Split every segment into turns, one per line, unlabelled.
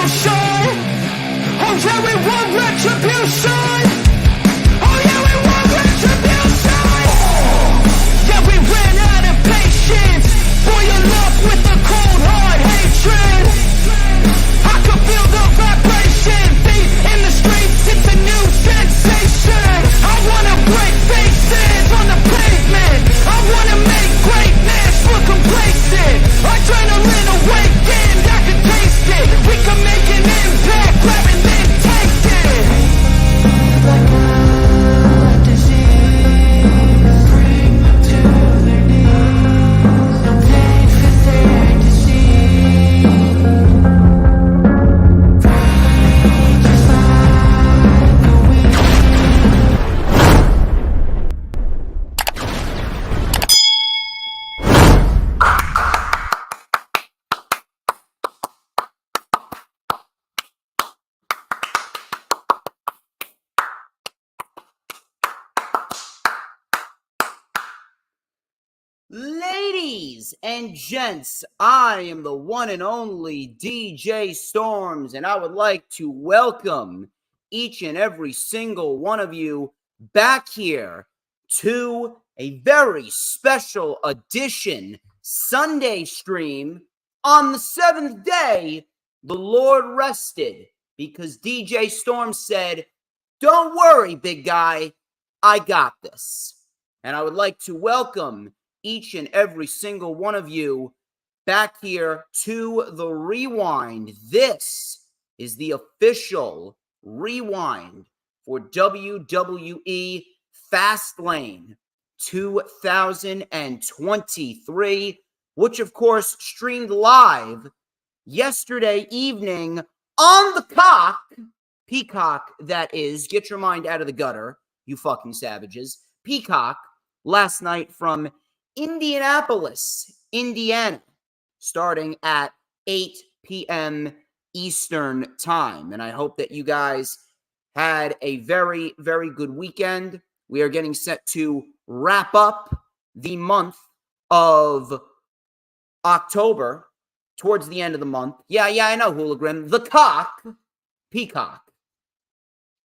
retribution. Oh yeah, we want retribution. Oh yeah, we want retribution. Yeah, we ran out of patience. Boil up with the cold hard hatred. I can feel the vibration. Beat in the streets, it's a new sensation. I wanna break faces on the pavement. I wanna make greatness look complacent. Adrenaline awakened, I can taste it. We can make an impact, grab and then take it. Like a disease, bring them to their knees. No pain for their disease. Rage is like a weed.
Ladies and gents, I am the one and only DJ Storms, and I would like to welcome each and every single one of you back here to a very special edition Sunday stream on the 7th day the Lord rested, because DJ Storm said, "Don't worry, big guy, I got this." And I would like to welcome each and every single one of you back here to the Rewind. This is the official Rewind for WWE FastLane 2023, which of course streamed live yesterday evening on the Peacock, that is. Get your mind out of the gutter, you fucking savages. Peacock, last night from Indianapolis, Indiana, starting at 8 p.m. Eastern time. And I hope that you guys had a very, very good weekend. We are getting set to wrap up the month of October towards the end of the month. Yeah, I know, Hooligan. Peacock.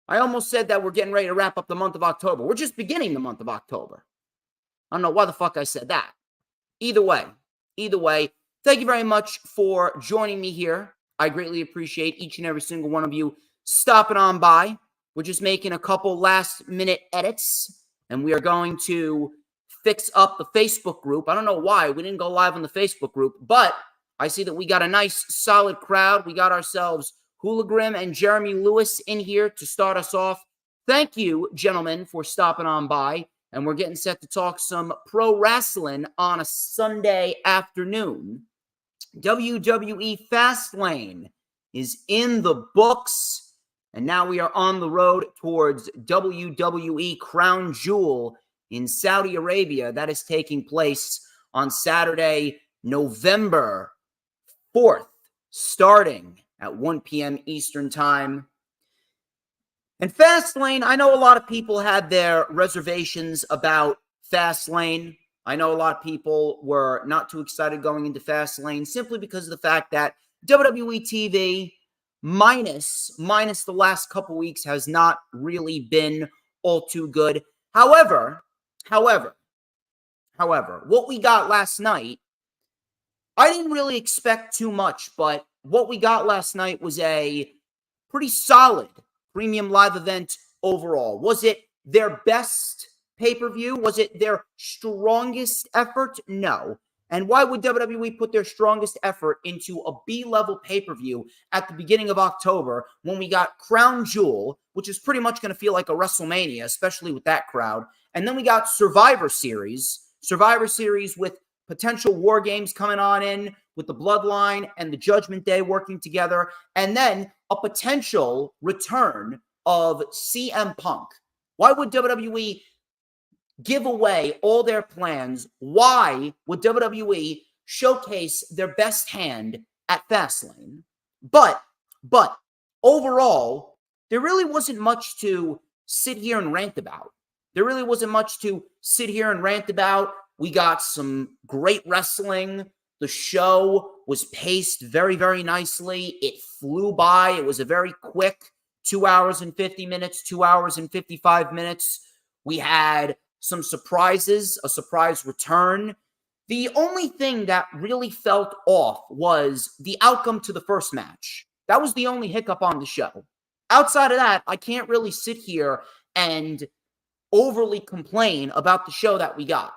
I almost said that we're getting ready to wrap up the month of October. We're just beginning the month of October. I don't know why the fuck I said that. Either way, thank you very much for joining me here. I greatly appreciate each and every single one of you stopping on by. We're just making a couple last-minute edits, and we are going to fix up the Facebook group. I don't know why we didn't go live on the Facebook group, but I see that we got a nice, solid crowd. We got ourselves Hooligan and Jeremy Lewis in here to start us off. Thank you, gentlemen, for stopping on by. And we're getting set to talk some pro wrestling on a Sunday afternoon. WWE FastLane is in the books. And now we are on the road towards WWE Crown Jewel in Saudi Arabia. That is taking place on Saturday, November 4th, starting at 1 p.m. Eastern Time. And FastLane, I know a lot of people had their reservations about FastLane. I know a lot of people were not too excited going into FastLane simply because of the fact that WWE TV, minus the last couple weeks, has not really been all too good. However, what we got last night, I didn't really expect too much, but what we got last night was a pretty solid premium live event overall. Was it their best pay-per-view? Was it their strongest effort? No. And why would WWE put their strongest effort into a B-level pay-per-view at the beginning of October when we got Crown Jewel, which is pretty much going to feel like a WrestleMania, especially with that crowd. And then we got Survivor Series with potential War Games coming on in, with the Bloodline and the Judgment Day working together, and then a potential return of CM Punk. Why would WWE give away all their plans? Why would WWE showcase their best hand at Fastlane? But overall, there really wasn't much to sit here and rant about. We got some great wrestling. The show was paced very, very nicely. It flew by. It was a very quick 2 hours and 50 minutes, 2 hours and 55 minutes. We had some surprises, a surprise return. The only thing that really felt off was the outcome to the first match. That was the only hiccup on the show. Outside of that, I can't really sit here and overly complain about the show that we got.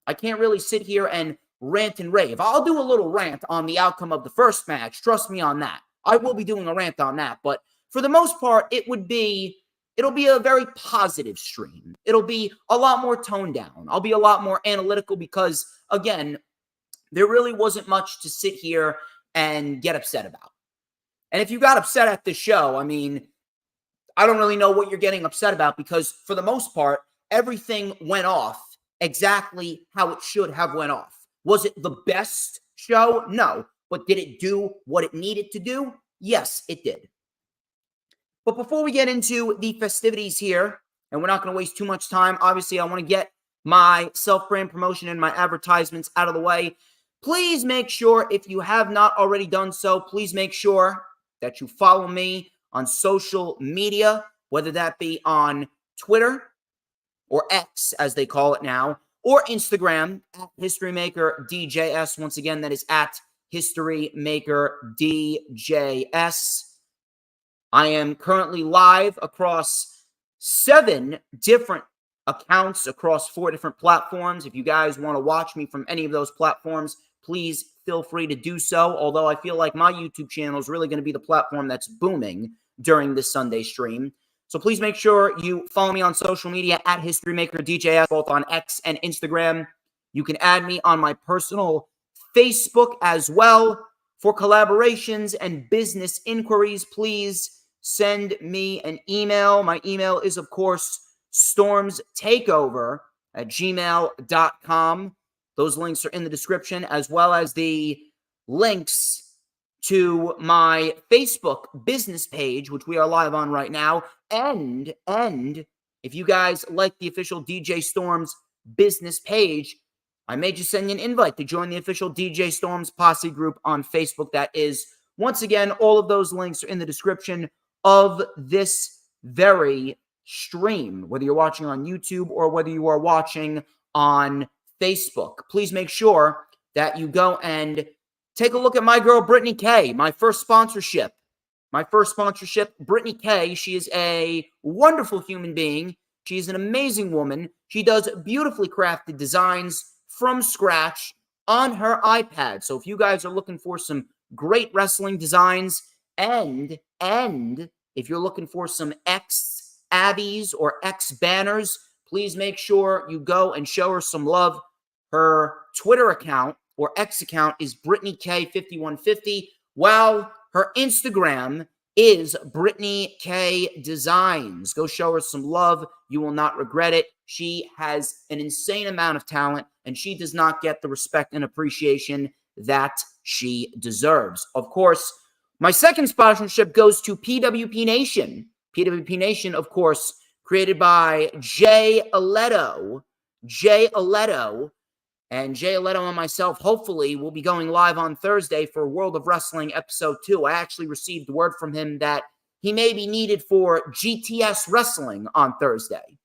I can't really sit here and rant and rave. I'll do a little rant on the outcome of the first match. Trust me on that. I will be doing a rant on that. But for the most part, it'll be a very positive stream. It'll be a lot more toned down. I'll be a lot more analytical because, again, there really wasn't much to sit here and get upset about. And if you got upset at this show, I mean, I don't really know what you're getting upset about because for the most part, everything went off exactly how it should have went off. Was it the best show? No. But did it do what it needed to do? Yes, it did. But before we get into the festivities here, and we're not going to waste too much time, obviously I want to get my self-brand promotion and my advertisements out of the way. Please make sure, if you have not already done so, please make sure that you follow me on social media, whether that be on Twitter or X, as they call it now, or Instagram at HistoryMakerDJS. Once again, that is at HistoryMakerDJS. I am currently live across 7 different accounts across 4 different platforms. If you guys want to watch me from any of those platforms, please feel free to do so. Although I feel like my YouTube channel is really going to be the platform that's booming during this Sunday stream. So please make sure you follow me on social media at HistoryMakerDJS, both on X and Instagram. You can add me on my personal Facebook as well. For collaborations and business inquiries, please send me an email. My email is, of course, StormsTakeOver@gmail.com. Those links are in the description, as well as the links to my Facebook business page, which we are live on right now. And if you guys like the official DJ Storms business page, I may just send you an invite to join the official DJ Storms Posse group on Facebook. That is, once again, all of those links are in the description of this very stream, whether you're watching on YouTube or whether you are watching on Facebook. Please make sure that you go and take a look at my girl, Brittany K, my first sponsorship. Brittany K, she is a wonderful human being. She's an amazing woman. She does beautifully crafted designs from scratch on her iPad. So if you guys are looking for some great wrestling designs and if you're looking for some X Abbeys or X banners, please make sure you go and show her some love. Her Twitter account or X account is BrittanyK5150, while her Instagram is Brittany K Designs. Go show her some love. You will not regret it. She has an insane amount of talent, and she does not get the respect and appreciation that she deserves. Of course, my second sponsorship goes to PWP Nation. PWP Nation, of course, created by Jay Aletto. And Jay Aletto and myself, hopefully, will be going live on Thursday for World of Wrestling Episode 2. I actually received word from him that he may be needed for GTS Wrestling on Thursday.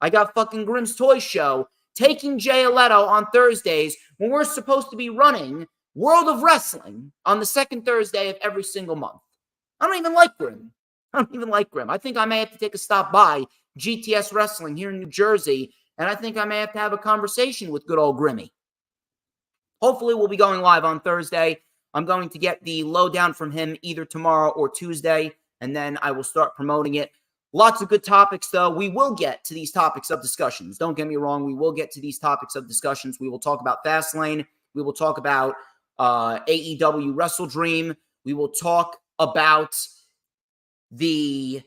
I got fucking Grimm's Toy Show taking Jay Aletto on Thursdays when we're supposed to be running World of Wrestling on the second Thursday of every single month. I don't even like Grimm. I think I may have to take a stop by GTS Wrestling here in New Jersey, and I think I may have to have a conversation with good old Grimmy. Hopefully, we'll be going live on Thursday. I'm going to get the lowdown from him either tomorrow or Tuesday, and then I will start promoting it. Lots of good topics, though. We will get to these topics of discussions. Don't get me wrong. We will get to these topics of discussions. We will talk about FastLane. We will talk about AEW Wrestle Dream. We will talk about the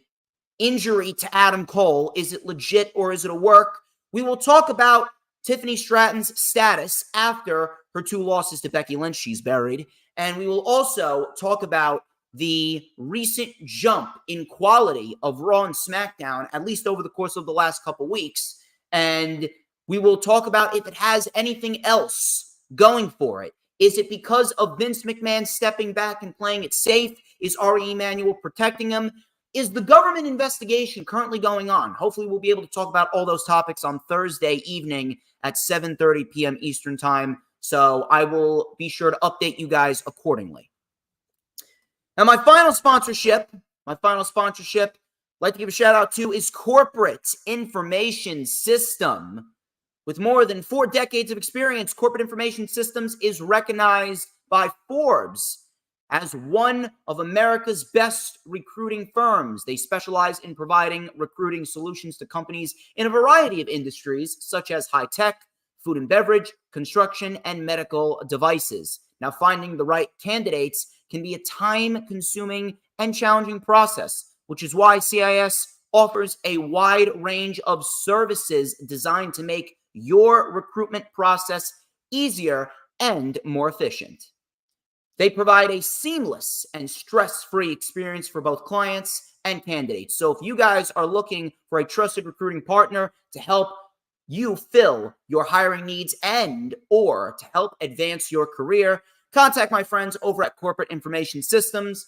injury to Adam Cole. Is it legit or is it a work? We will talk about Tiffany Stratton's status after her 2 losses to Becky Lynch. She's buried. And we will also talk about the recent jump in quality of Raw and SmackDown, at least over the course of the last couple weeks. And we will talk about if it has anything else going for it. Is it because of Vince McMahon stepping back and playing it safe? Is Ari Emanuel protecting him? Is the government investigation currently going on? Hopefully we'll be able to talk about all those topics on Thursday evening at 7:30 p.m. Eastern Time. So I will be sure to update you guys accordingly. Now, my final sponsorship, I'd like to give a shout out to is Corporate Information System. With more than 4 decades of experience, Corporate Information Systems is recognized by Forbes as one of America's best recruiting firms. They specialize in providing recruiting solutions to companies in a variety of industries, such as high tech, food and beverage, construction, and medical devices. Now, finding the right candidates can be a time-consuming and challenging process, which is why CIS offers a wide range of services designed to make your recruitment process easier and more efficient. They provide a seamless and stress-free experience for both clients and candidates. So if you guys are looking for a trusted recruiting partner to help you fill your hiring needs and or to help advance your career, contact my friends over at Corporate Information Systems.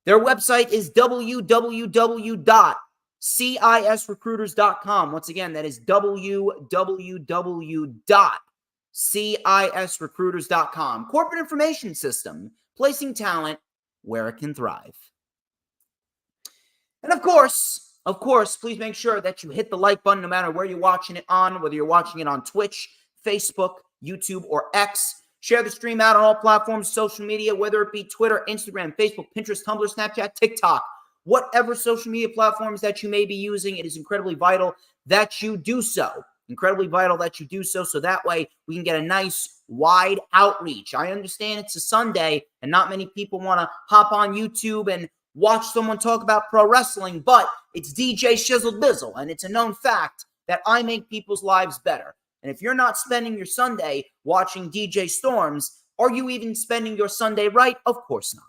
Their website is www.cisrecruiters.com. Once again, that is www.cisrecruiters.com. Corporate Information System, placing talent where it can thrive. And of course, please make sure that you hit the like button no matter where you're watching it on, whether you're watching it on Twitch, Facebook, YouTube, or X. Share the stream out on all platforms, social media, whether it be Twitter, Instagram, Facebook, Pinterest, Tumblr, Snapchat, TikTok, whatever social media platforms that you may be using. It is incredibly vital that you do so. So that way we can get a nice wide outreach. I understand it's a Sunday and not many people want to hop on YouTube and watch someone talk about pro wrestling, but it's DJ Shizzle Bizzle, and it's a known fact that I make people's lives better. And if you're not spending your Sunday watching DJ Storms, are you even spending your Sunday right? Of course not.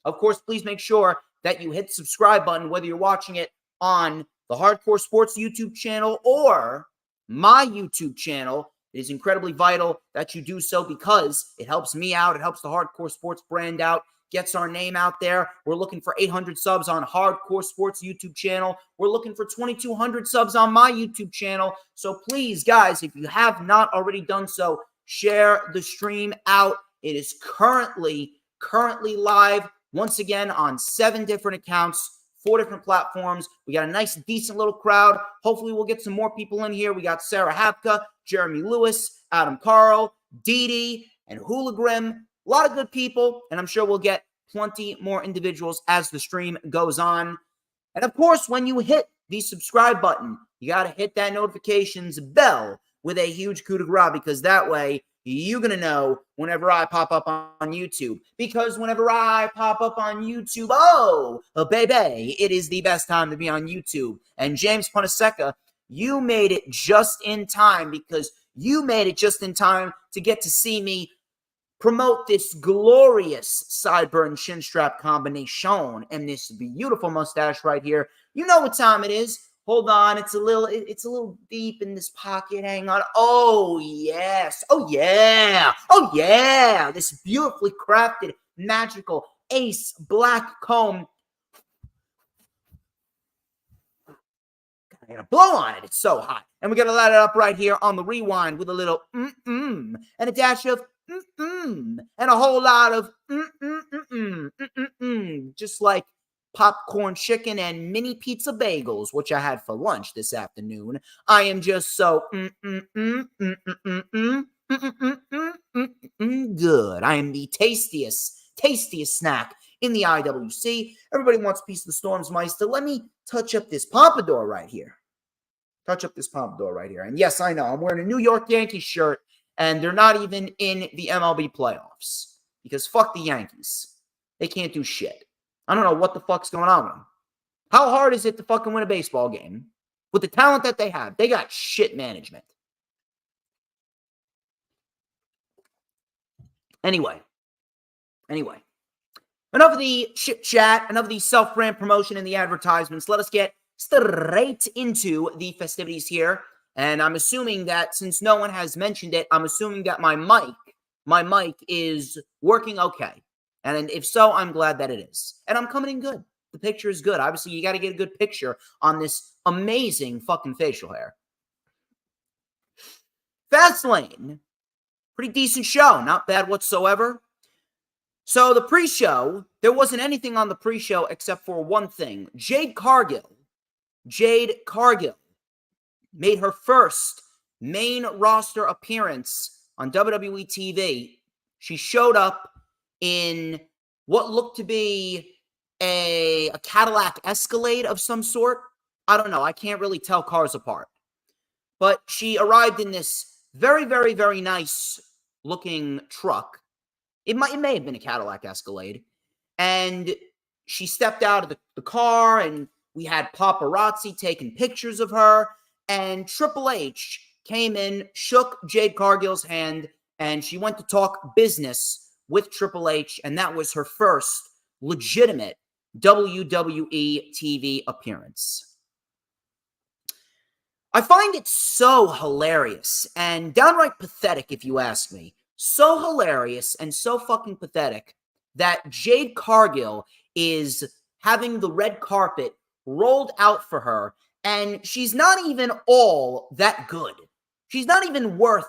Of course, please make sure that you hit the subscribe button, whether you're watching it on the Hardcore Sports YouTube channel or my YouTube channel. It is incredibly vital that you do so because it helps me out. It helps the Hardcore Sports brand out, gets our name out there. We're looking for 800 subs on Hardcore Sports YouTube channel. We're looking for 2,200 subs on my YouTube channel. So please, guys, if you have not already done so, share the stream out. It is currently live, once again, on 7 different accounts, 4 different platforms. We got a nice, decent little crowd. Hopefully, we'll get some more people in here. We got Sarah Hapka, Jeremy Lewis, Adam Carl, Dee Dee, and Hula Grim. A lot of good people, and I'm sure we'll get plenty more individuals as the stream goes on. And of course, when you hit the subscribe button, you got to hit that notifications bell with a huge coup de grace, because that way you're going to know whenever I pop up on YouTube. Because whenever I pop up on YouTube, oh baby, it is the best time to be on YouTube. And James Punaseca, you made it just in time, because you made it just in time to get to see me promote this glorious sideburn chin strap combination and this beautiful mustache right here. You know what time it is. Hold on, it's a little deep in this pocket. Hang on. Oh yes. Oh yeah. Oh yeah. This beautifully crafted, magical Ace black comb. I gotta blow on it. It's so hot. And we're gonna light it up right here on the rewind with a little and a dash of and a whole lot of just like popcorn chicken and mini pizza bagels, which I had for lunch this afternoon. I am just so good. I am the tastiest snack in the IWC. Everybody wants a piece of the Storms Meister. Let me touch up this pompadour right here. And yes, I know I'm wearing a New York Yankees shirt, and they're not even in the MLB playoffs because fuck the Yankees. They can't do shit. I don't know what the fuck's going on with them. How hard is it to fucking win a baseball game with the talent that they have? They got shit management. Anyway. Enough of the chit chat, enough of the self-brand promotion and the advertisements. Let us get straight into the festivities here. And I'm assuming that since no one has mentioned it, I'm assuming that my mic my mic is working okay. And if so, I'm glad that it is. And I'm coming in good. The picture is good. Obviously, you got to get a good picture on this amazing fucking facial hair. FastLane. Pretty decent show. Not bad whatsoever. So the pre-show, there wasn't anything on the pre-show except for one thing. Jade Cargill made her first main roster appearance on WWE TV. She showed up in what looked to be a Cadillac Escalade of some sort. I don't know. I can't really tell cars apart. But she arrived in this very, very, very nice looking truck. It may have been a Cadillac Escalade. And she stepped out of the car, and we had paparazzi taking pictures of her. And Triple H came in, shook Jade Cargill's hand, and she went to talk business with Triple H. And that was her first legitimate WWE TV appearance. I find it so hilarious and downright pathetic, if you ask me. So hilarious and so fucking pathetic that Jade Cargill is having the red carpet rolled out for her, and she's not even all that good. She's not even worth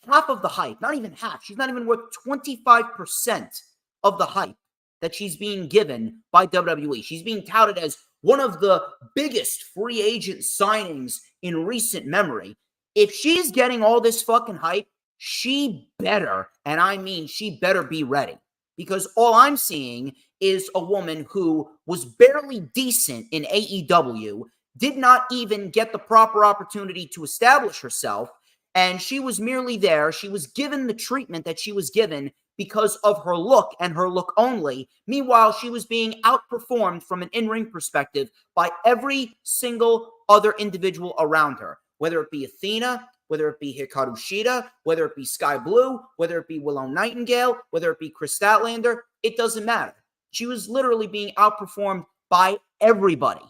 half of the hype. Not even half. She's not even worth 25% of the hype that she's being given by WWE. She's being touted as one of the biggest free agent signings in recent memory. If she's getting all this fucking hype, she better, and I mean she better be ready. Because all I'm seeing is a woman who was barely decent in AEW, did not even get the proper opportunity to establish herself, and she was merely there. She was given the treatment that she was given because of her look and her look only. Meanwhile, she was being outperformed from an in-ring perspective by every single other individual around her, whether it be Athena, whether it be Hikaru Shida, whether it be Sky Blue, whether it be Willow Nightingale, whether it be Chris Statlander, it doesn't matter. She was literally being outperformed by everybody.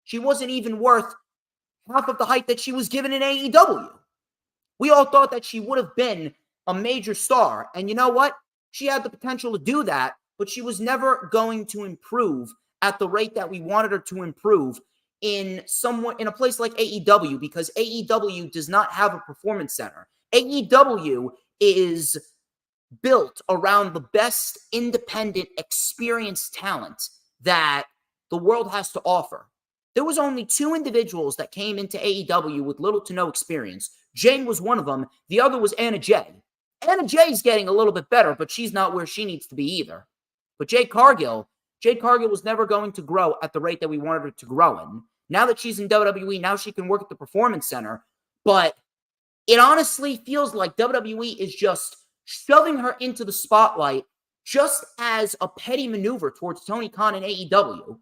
She wasn't even worth half of the hype that she was given in AEW. We all thought that she would have been a major star, and you know what? She had the potential to do that, but she was never going to improve at the rate that we wanted her to improve in a place like AEW, because AEW does not have a performance center. AEW is built around the best independent, experienced talent that the world has to offer. There was only 2 individuals that came into AEW with little to no experience. Jane was one of them. The other was Anna Jay. Anna Jay's getting a little bit better, but she's not where she needs to be either. But Jade Cargill was never going to grow at the rate that we wanted her to grow in. Now that she's in WWE, now she can work at the Performance Center. But it honestly feels like WWE is just shoving her into the spotlight just as a petty maneuver towards Tony Khan and AEW.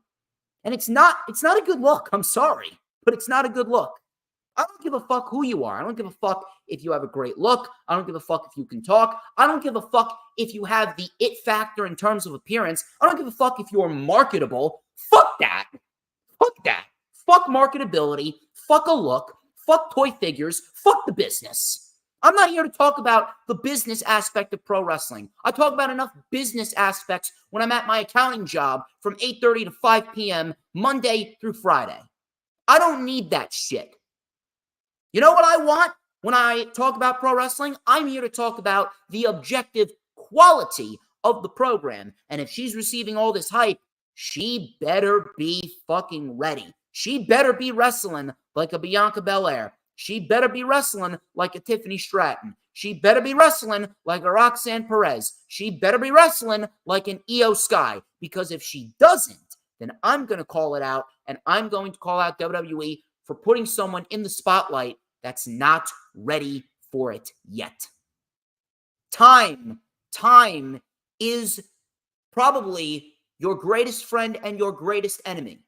And it's not a good look. I'm sorry, but it's not a good look. I don't give a fuck who you are. I don't give a fuck if you have a great look. I don't give a fuck if you can talk. I don't give a fuck if you have the it factor in terms of appearance. I don't give a fuck if you're marketable. Fuck that. Fuck that. Fuck marketability. Fuck a look. Fuck toy figures. Fuck the business. I'm not here to talk about the business aspect of pro wrestling. I talk about enough business aspects when I'm at my accounting job from 8:30 to 5 p.m. Monday through Friday. I don't need that shit. You know what I want when I talk about pro wrestling? I'm here to talk about the objective quality of the program. And if she's receiving all this hype, she better be fucking ready. She better be wrestling like a Bianca Belair. She better be wrestling like a Tiffany Stratton. She better be wrestling like a Roxanne Perez. She better be wrestling like an Io Sky. Because if she doesn't, then I'm going to call it out, and I'm going to call out WWE for putting someone in the spotlight that's not ready for it yet. Time is probably your greatest friend and your greatest enemy.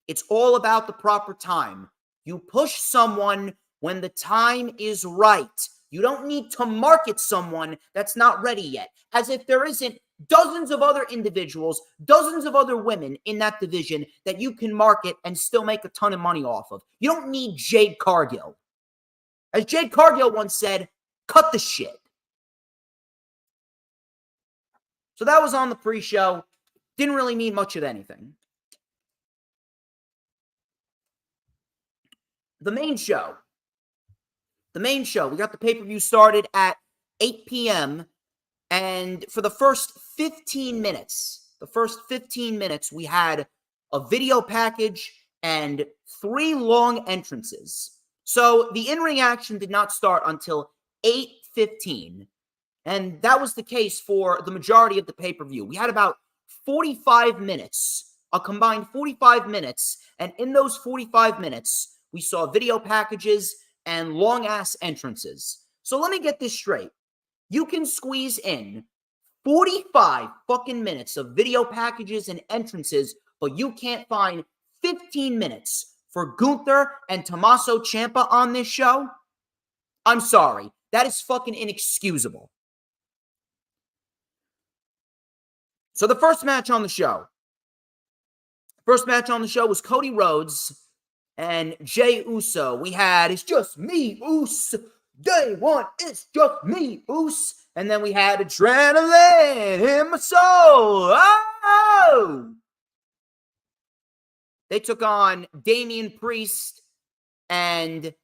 It's all about the proper time. You push someone when the time is right. You don't need to market someone that's not ready yet, as if there isn't dozens of other individuals, dozens of other women in that division that you can market and still make a ton of money off of. You don't need Jade Cargill. As Jade Cargill once said, cut the shit. So that was on the pre-show. Didn't really mean much of anything. The main show. We got the pay-per-view started at 8 p.m. And for the first 15 minutes, we had a video package and 3 long entrances. So the in-ring action did not start until 8:15. And that was the case for the majority of the pay-per-view. We had about 45 minutes, a combined 45 minutes. And in those 45 minutes, we saw video packages and long-ass entrances. So let me get this straight. You can squeeze in 45 fucking minutes of video packages and entrances, but you can't find 15 minutes for Gunther and Tommaso Ciampa on this show? I'm sorry. That is fucking inexcusable. So the first match on the show was Cody Rhodes and Jey Uso. We had, it's just me, Uso. Day one, it's just me, Uso. And then we had adrenaline in my soul. Oh! They took on Damian Priest and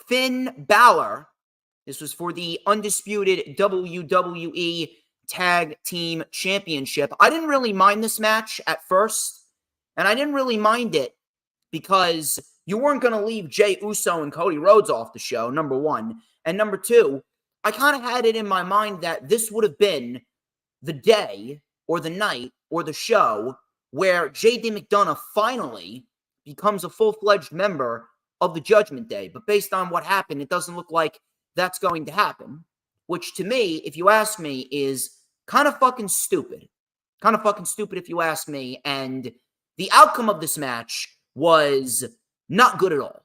Finn Balor. This was for the undisputed WWE Tag Team Championship. I didn't really mind this match at first, and I didn't really mind it because you weren't going to leave Jey Uso and Cody Rhodes off the show, number one. And number two, I kind of had it in my mind that this would have been the day or the night or the show where J.D. McDonough finally becomes a full-fledged member of the Judgment Day. But based on what happened, it doesn't look like that's going to happen, which to me, if you ask me, is kind of fucking stupid. Kind of fucking stupid if you ask me. And the outcome of this match was not good at all.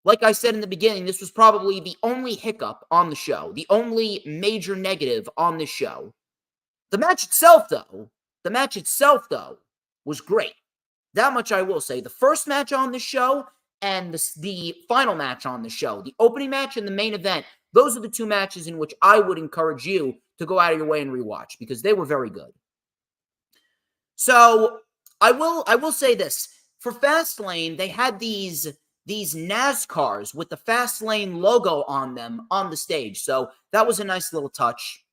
Like I said in the beginning, this was probably the only hiccup on the show, the only major negative on this show. The match itself, though, was great. That much I will say. The first match on the show and the final match on the show, the opening match and the main event, those are the 2 matches in which I would encourage you to go out of your way and rewatch because they were very good. So I will say this. For FastLane, they had these NASCARs with the FastLane logo on them on the stage. So that was a nice little touch.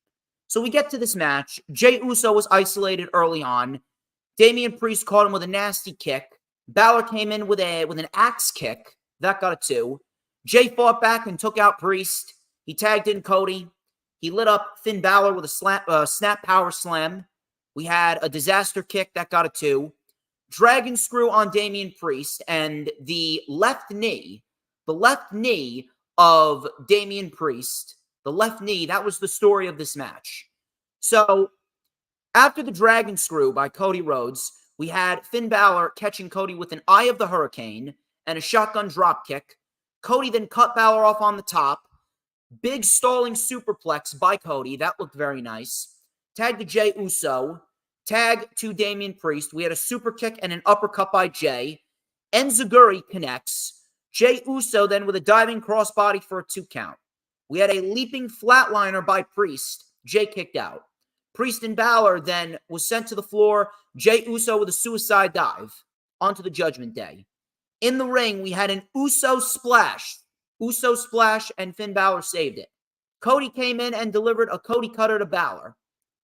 So we get to this match. Jey Uso was isolated early on. Damian Priest caught him with a nasty kick. Balor came in with an axe kick. That got a 2. Jey fought back and took out Priest. He tagged in Cody. He lit up Finn Balor with a snap power slam. We had a disaster kick. That got a 2. Dragon screw on Damian Priest, and the left knee of Damian Priest, that was the story of this match. So, after the Dragon screw by Cody Rhodes, we had Finn Balor catching Cody with an Eye of the Hurricane and a shotgun drop kick. Cody then cut Balor off on the top. Big stalling superplex by Cody. That looked very nice. Tag to Jey Uso. Tag to Damian Priest. We had a super kick and an uppercut by Jey. Enziguri connects. Jey Uso then with a diving crossbody for a 2 count. We had a leaping flatliner by Priest. Jey kicked out. Priest and Balor then was sent to the floor. Jey Uso with a suicide dive onto the Judgment Day. In the ring, we had an Uso splash, and Finn Balor saved it. Cody came in and delivered a Cody cutter to Balor.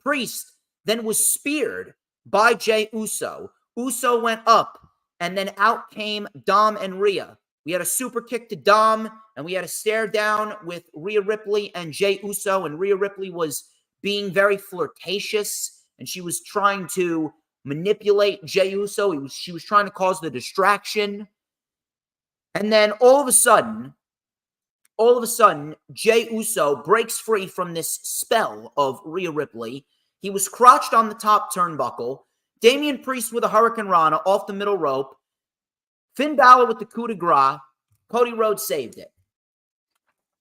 Priest then was speared by Jey Uso. Uso went up, and then out came Dom and Rhea. We had a super kick to Dom, and we had a stare down with Rhea Ripley and Jey Uso, and Rhea Ripley was being very flirtatious, and she was trying to manipulate Jey Uso. She was trying to cause the distraction. And then all of a sudden, Jey Uso breaks free from this spell of Rhea Ripley. He was crotched on the top turnbuckle. Damian Priest with a Hurricane Rana off the middle rope. Finn Balor with the coup de grace. Cody Rhodes saved it.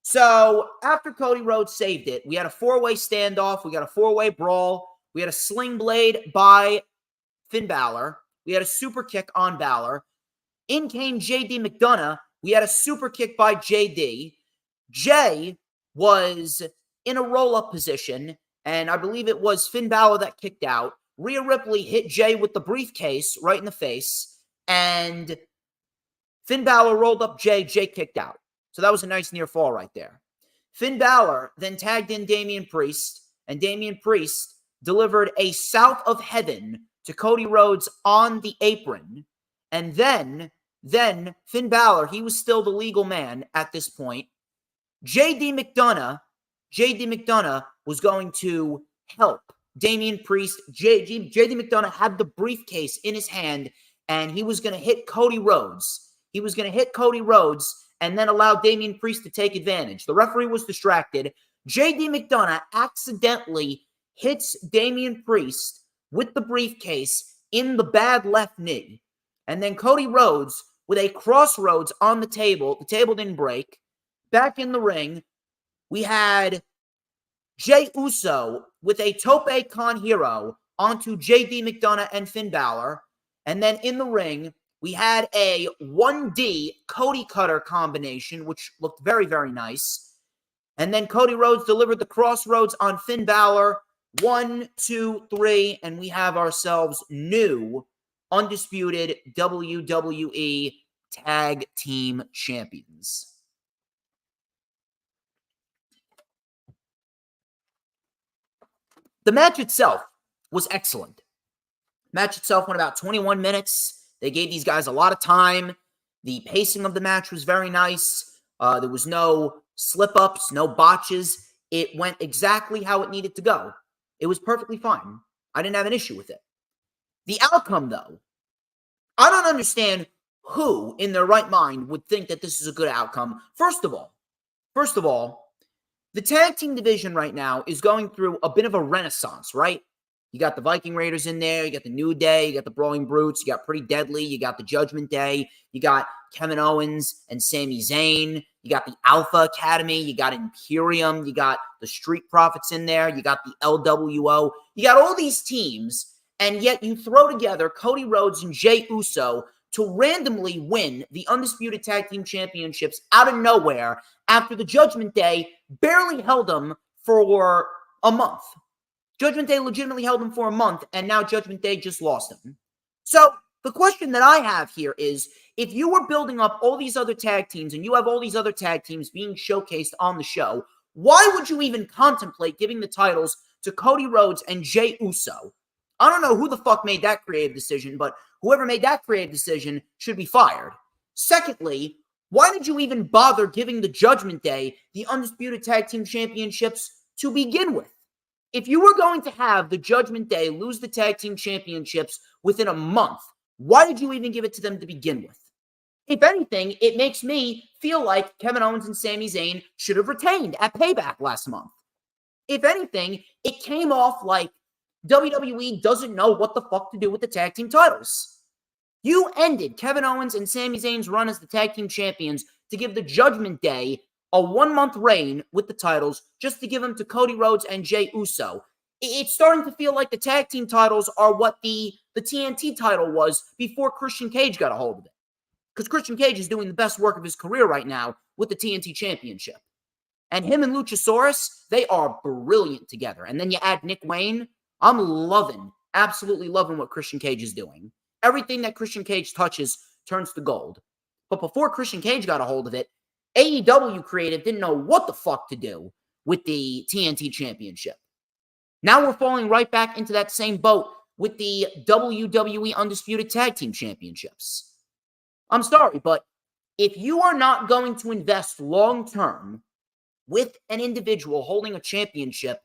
So after Cody Rhodes saved it, we had a 4-way standoff. We got a 4-way brawl. We had a sling blade by Finn Balor. We had a super kick on Balor. In came J.D. McDonough. We had a super kick by J.D. Jey was in a roll-up position, and I believe it was Finn Balor that kicked out. Rhea Ripley hit Jay with the briefcase right in the face, and Finn Balor rolled up Jay. Jay kicked out. So that was a nice near fall right there. Finn Balor then tagged in Damian Priest, and Damian Priest delivered a South of Heaven to Cody Rhodes on the apron. And then Finn Balor, he was still the legal man at this point. JD McDonough was going to help Damian Priest. JD McDonough had the briefcase in his hand, and he was going to hit Cody Rhodes. He was going to hit Cody Rhodes and then allow Damian Priest to take advantage. The referee was distracted. JD McDonough accidentally hits Damian Priest with the briefcase in the bad left knee. And then Cody Rhodes with a crossroads on the table. The table didn't break. Back in the ring, we had Jey Uso with a Tope Con Hero onto JD McDonough and Finn Balor. And then in the ring, we had a 1D Cody Cutter combination, which looked very, very nice. And then Cody Rhodes delivered the crossroads on Finn Balor. 1, 2, 3, and we have ourselves new undisputed WWE Tag Team Champions. The match itself was excellent. The match itself went about 21 minutes. They gave these guys a lot of time. The pacing of the match was very nice. There was no slip-ups, no botches. It went exactly how it needed to go. It was perfectly fine. I didn't have an issue with it. The outcome, though, I don't understand who in their right mind would think that this is a good outcome. First of all, the tag team division right now is going through a bit of a renaissance, right? You got the Viking Raiders in there. You got the New Day. You got the Brawling Brutes. You got Pretty Deadly. You got the Judgment Day. You got Kevin Owens and Sami Zayn. You got the Alpha Academy. You got Imperium. You got the Street Profits in there. You got the LWO. You got all these teams, and yet you throw together Cody Rhodes and Jey Uso to randomly win the Undisputed Tag Team Championships out of nowhere after the Judgment Day barely held them for a month. Judgment Day legitimately held him for a month, and now Judgment Day just lost him. So the question that I have here is, if you were building up all these other tag teams and you have all these other tag teams being showcased on the show, why would you even contemplate giving the titles to Cody Rhodes and Jey Uso? I don't know who the fuck made that creative decision, but whoever made that creative decision should be fired. Secondly, why did you even bother giving the Judgment Day the Undisputed Tag Team Championships to begin with? If you were going to have the Judgment Day lose the Tag Team Championships within a month, why did you even give it to them to begin with? If anything, it makes me feel like Kevin Owens and Sami Zayn should have retained at Payback last month. If anything, it came off like WWE doesn't know what the fuck to do with the tag team titles. You ended Kevin Owens and Sami Zayn's run as the tag team champions to give the Judgment Day a 1-month reign with the titles just to give them to Cody Rhodes and Jey Uso. It's starting to feel like the tag team titles are what the TNT title was before Christian Cage got a hold of it. Because Christian Cage is doing the best work of his career right now with the TNT Championship. And him and Luchasaurus, they are brilliant together. And then you add Nick Wayne. I'm absolutely loving what Christian Cage is doing. Everything that Christian Cage touches turns to gold. But before Christian Cage got a hold of it, AEW creative didn't know what the fuck to do with the TNT Championship. Now we're falling right back into that same boat with the WWE Undisputed Tag Team Championships. I'm sorry, but if you are not going to invest long-term with an individual holding a championship,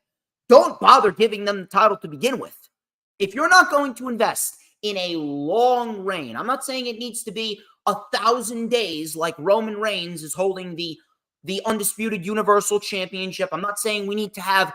don't bother giving them the title to begin with. If you're not going to invest in a long reign, I'm not saying it needs to be 1,000 days like Roman Reigns is holding the Undisputed Universal Championship. I'm not saying we need to have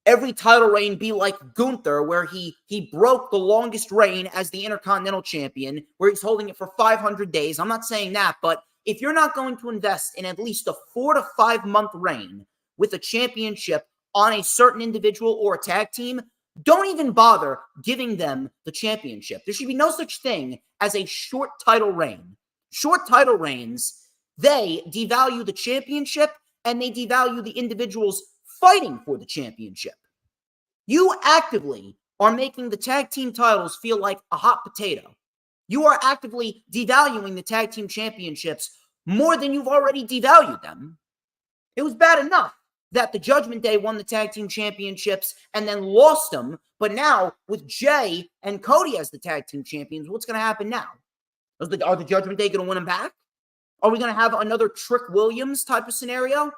every title reign be like Gunther, where he broke the longest reign as the Intercontinental Champion, where he's holding it for 500 days. I'm not saying that, but if you're not going to invest in at least a 4 to 5 month reign with a championship on a certain individual or a tag team, don't even bother giving them the championship. There should be no such thing as a short title reign. Short title reigns, they devalue the championship and they devalue the individual's fighting for the championship. You actively are making the tag team titles feel like a hot potato. You are actively devaluing the tag team championships more than you've already devalued them. It was bad enough that the Judgment Day won the tag team championships and then lost them. But now with Jay and Cody as the tag team champions, what's going to happen now? Are the Judgment Day going to win them back? Are we going to have another Trick Williams type of scenario?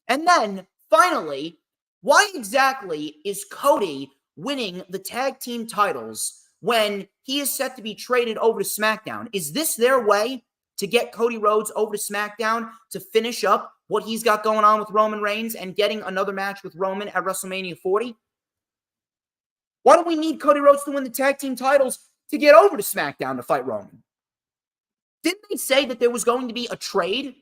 And then finally, why exactly is Cody winning the tag team titles when he is set to be traded over to SmackDown? Is this their way to get Cody Rhodes over to SmackDown to finish up what he's got going on with Roman Reigns and getting another match with Roman at WrestleMania 40? Why do we need Cody Rhodes to win the tag team titles to get over to SmackDown to fight Roman? Didn't they say that there was going to be a trade?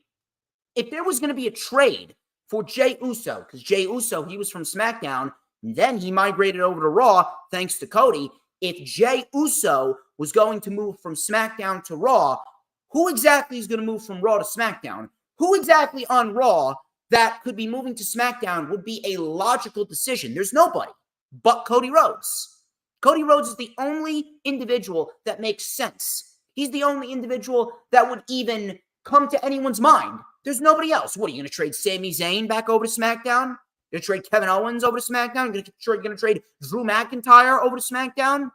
If there was going to be a trade for Jey Uso, because Jey Uso, he was from SmackDown, and then he migrated over to Raw thanks to Cody. If Jey Uso was going to move from SmackDown to Raw, who exactly is going to move from Raw to SmackDown? Who exactly on Raw that could be moving to SmackDown would be a logical decision? There's nobody but Cody Rhodes. Cody Rhodes is the only individual that makes sense. He's the only individual that would even come to anyone's mind. There's nobody else. What, are you going to trade Sami Zayn back over to SmackDown? You're going to trade Kevin Owens over to SmackDown? You're going to trade Drew McIntyre over to SmackDown?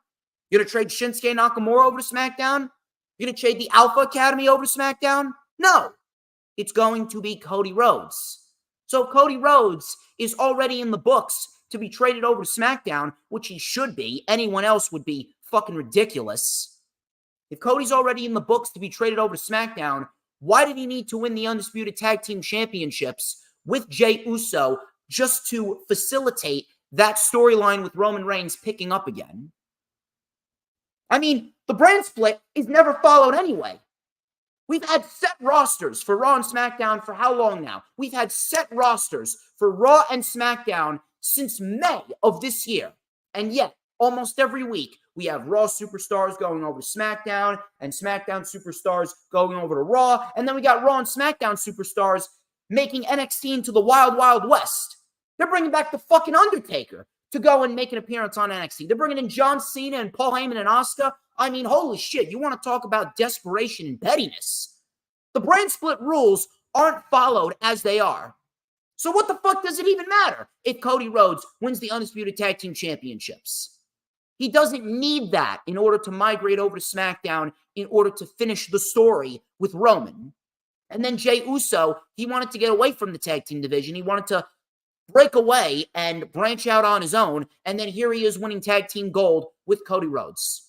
You're going to trade Shinsuke Nakamura over to SmackDown? You're going to trade the Alpha Academy over to SmackDown? No. It's going to be Cody Rhodes. So Cody Rhodes is already in the books to be traded over to SmackDown, which he should be. Anyone else would be fucking ridiculous. If Cody's already in the books to be traded over to SmackDown, why did he need to win the Undisputed Tag Team Championships with Jey Uso just to facilitate that storyline with Roman Reigns picking up again? I mean, the brand split is never followed anyway. We've had set rosters for Raw and SmackDown for how long now? We've had set rosters for Raw and SmackDown since May of this year. And yet, almost every week, we have Raw superstars going over to SmackDown and SmackDown superstars going over to Raw. And then we got Raw and SmackDown superstars making NXT into the Wild Wild West. They're bringing back the fucking Undertaker to go and make an appearance on NXT. They're bringing in John Cena and Paul Heyman and Asuka. I mean, holy shit, you want to talk about desperation and pettiness. The brand split rules aren't followed as they are. So what the fuck does it even matter if Cody Rhodes wins the Undisputed Tag Team Championships? He doesn't need that in order to migrate over to SmackDown in order to finish the story with Roman. And then Jey Uso, he wanted to get away from the tag team division. He wanted to break away and branch out on his own. And then here he is winning tag team gold with Cody Rhodes.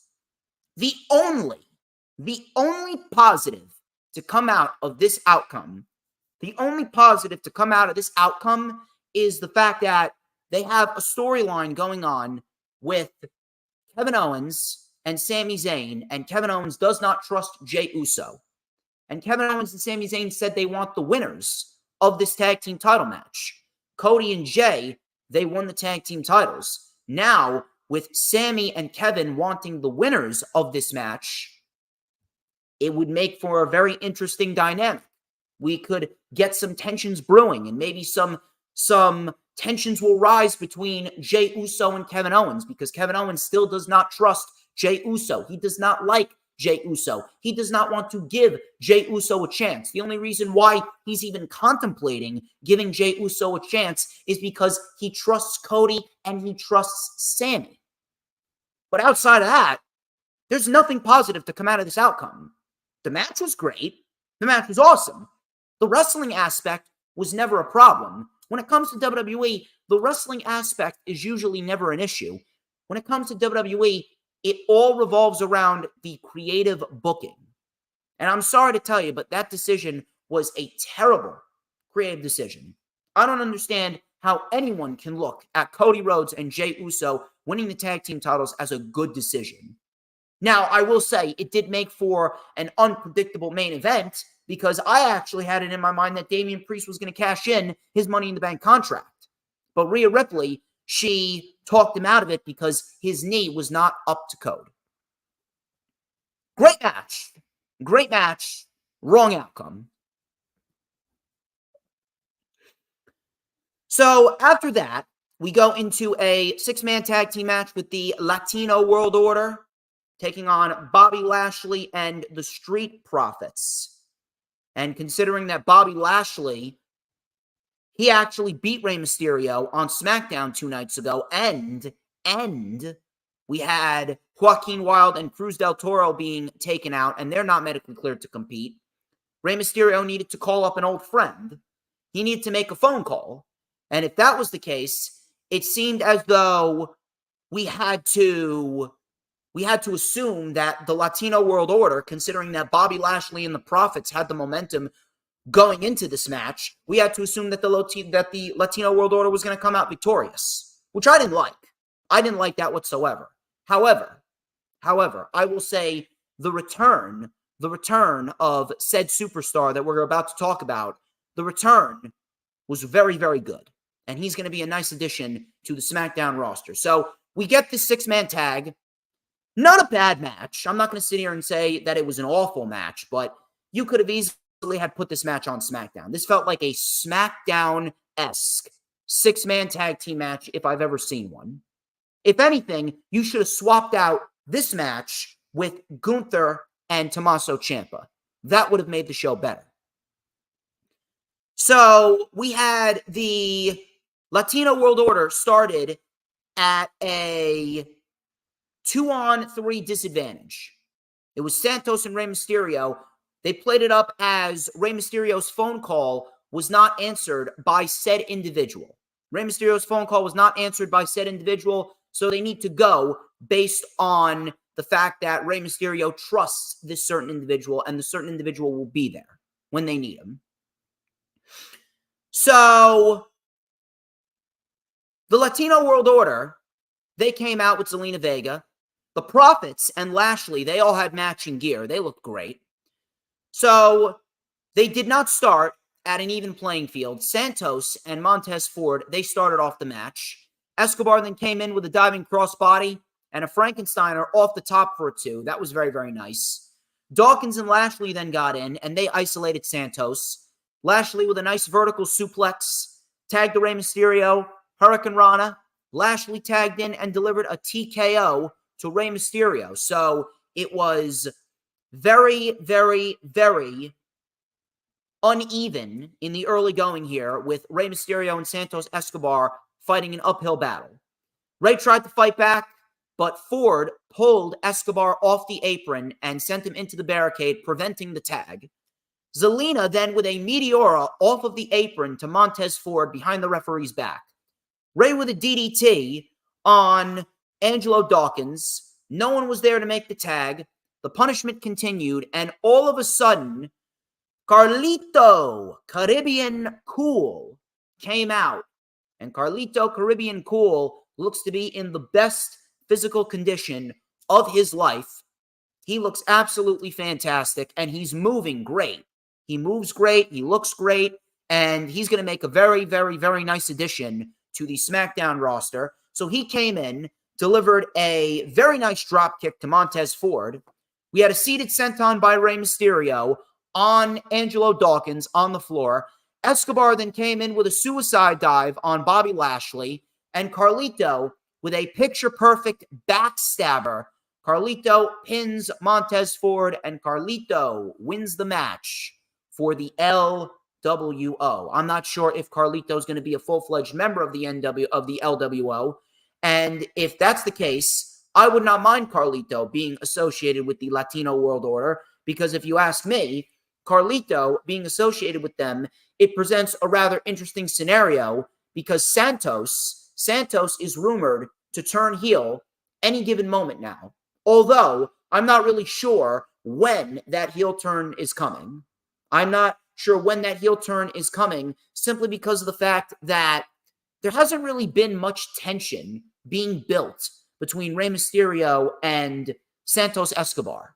The only positive to come out of this outcome, is the fact that they have a storyline going on with Kevin Owens and Sami Zayn, and Kevin Owens does not trust Jey Uso. And Kevin Owens and Sami Zayn said they want the winners of this tag team title match. Cody and Jey, they won the tag team titles. Now, with Sami and Kevin wanting the winners of this match, it would make for a very interesting dynamic. We could get some tensions brewing, and maybe some tensions will rise between Jey Uso and Kevin Owens, because Kevin Owens still does not trust Jey Uso. He does not like Jey Uso. He does not want to give Jey Uso a chance. The only reason why he's even contemplating giving Jey Uso a chance is because he trusts Cody and he trusts Sami. But outside of that, there's nothing positive to come out of this outcome. The match was great. The match was awesome. The wrestling aspect was never a problem. When it comes to WWE, the wrestling aspect is usually never an issue. When it comes to WWE, it all revolves around the creative booking. And I'm sorry to tell you, but that decision was a terrible creative decision. I don't understand how anyone can look at Cody Rhodes and Jey Uso winning the tag team titles as a good decision. Now, I will say it did make for an unpredictable main event, because I actually had it in my mind that Damian Priest was going to cash in his Money in the Bank contract. But Rhea Ripley, she talked him out of it because his knee was not up to code. Great match. Great match. Wrong outcome. So after that, we go into a six-man tag team match with the Latino World Order, taking on Bobby Lashley and the Street Profits. And considering that Bobby Lashley, he actually beat Rey Mysterio on SmackDown 2 nights ago, and we had Joaquin Wilde and Cruz del Toro being taken out, and they're not medically cleared to compete. Rey Mysterio needed to call up an old friend. He needed to make a phone call. And if that was the case, it seemed as though we had to assume that the Latino World Order, considering that Bobby Lashley and the Profits had the momentum going into this match, we had to assume that the Latino World Order was going to come out victorious, which I didn't like. I didn't like that whatsoever. However, I will say the return of said superstar that we're about to talk about, the return was very, very good. And he's going to be a nice addition to the SmackDown roster. So we get this six-man tag. Not a bad match. I'm not going to sit here and say that it was an awful match, but you could have easily had put this match on SmackDown. This felt like a SmackDown-esque six-man tag team match if I've ever seen one. If anything, you should have swapped out this match with Gunther and Tommaso Ciampa. That would have made the show better. So we had the Latino World Order started at a 2-on-3 disadvantage. It was Santos and Rey Mysterio. They played it up as Rey Mysterio's phone call was not answered by said individual. Rey Mysterio's phone call was not answered by said individual, so they need to go based on the fact that Rey Mysterio trusts this certain individual, and the certain individual will be there when they need him. So, the Latino World Order, they came out with Zelina Vega. The Profits and Lashley, they all had matching gear. They looked great. So, they did not start at an even playing field. Santos and Montez Ford, they started off the match. Escobar then came in with a diving crossbody and a Frankensteiner off the top for a 2. That was very, very nice. Dawkins and Lashley then got in, and they isolated Santos. Lashley with a nice vertical suplex, tagged to Rey Mysterio, Hurricane Rana. Lashley tagged in and delivered a TKO to Rey Mysterio. So it was very, very, very uneven in the early going here with Rey Mysterio and Santos Escobar fighting an uphill battle. Rey tried to fight back, but Ford pulled Escobar off the apron and sent him into the barricade, preventing the tag. Zelina then with a Meteora off of the apron to Montez Ford behind the referee's back. Rey with a DDT on Angelo Dawkins. No one was there to make the tag. The punishment continued, and all of a sudden, Carlito Caribbean Cool came out. And Carlito Caribbean Cool looks to be in the best physical condition of his life. He looks absolutely fantastic, and he's moving great. He moves great, he looks great, and he's going to make a very, very, very nice addition to the SmackDown roster. So he came in, delivered a very nice drop kick to Montez Ford. We had a seated senton by Rey Mysterio on Angelo Dawkins on the floor. Escobar then came in with a suicide dive on Bobby Lashley, and Carlito with a picture-perfect backstabber. Carlito pins Montez Ford, and Carlito wins the match for the LWO. I'm not sure if Carlito is going to be a full-fledged member of the LWO, and if that's the case, I would not mind Carlito being associated with the Latino World Order, because if you ask me, Carlito being associated with them, it presents a rather interesting scenario, because Santos is rumored to turn heel any given moment now, although I'm not really sure when that heel turn is coming. I'm not sure when that heel turn is coming, simply because of the fact that there hasn't really been much tension being built between Rey Mysterio and Santos Escobar.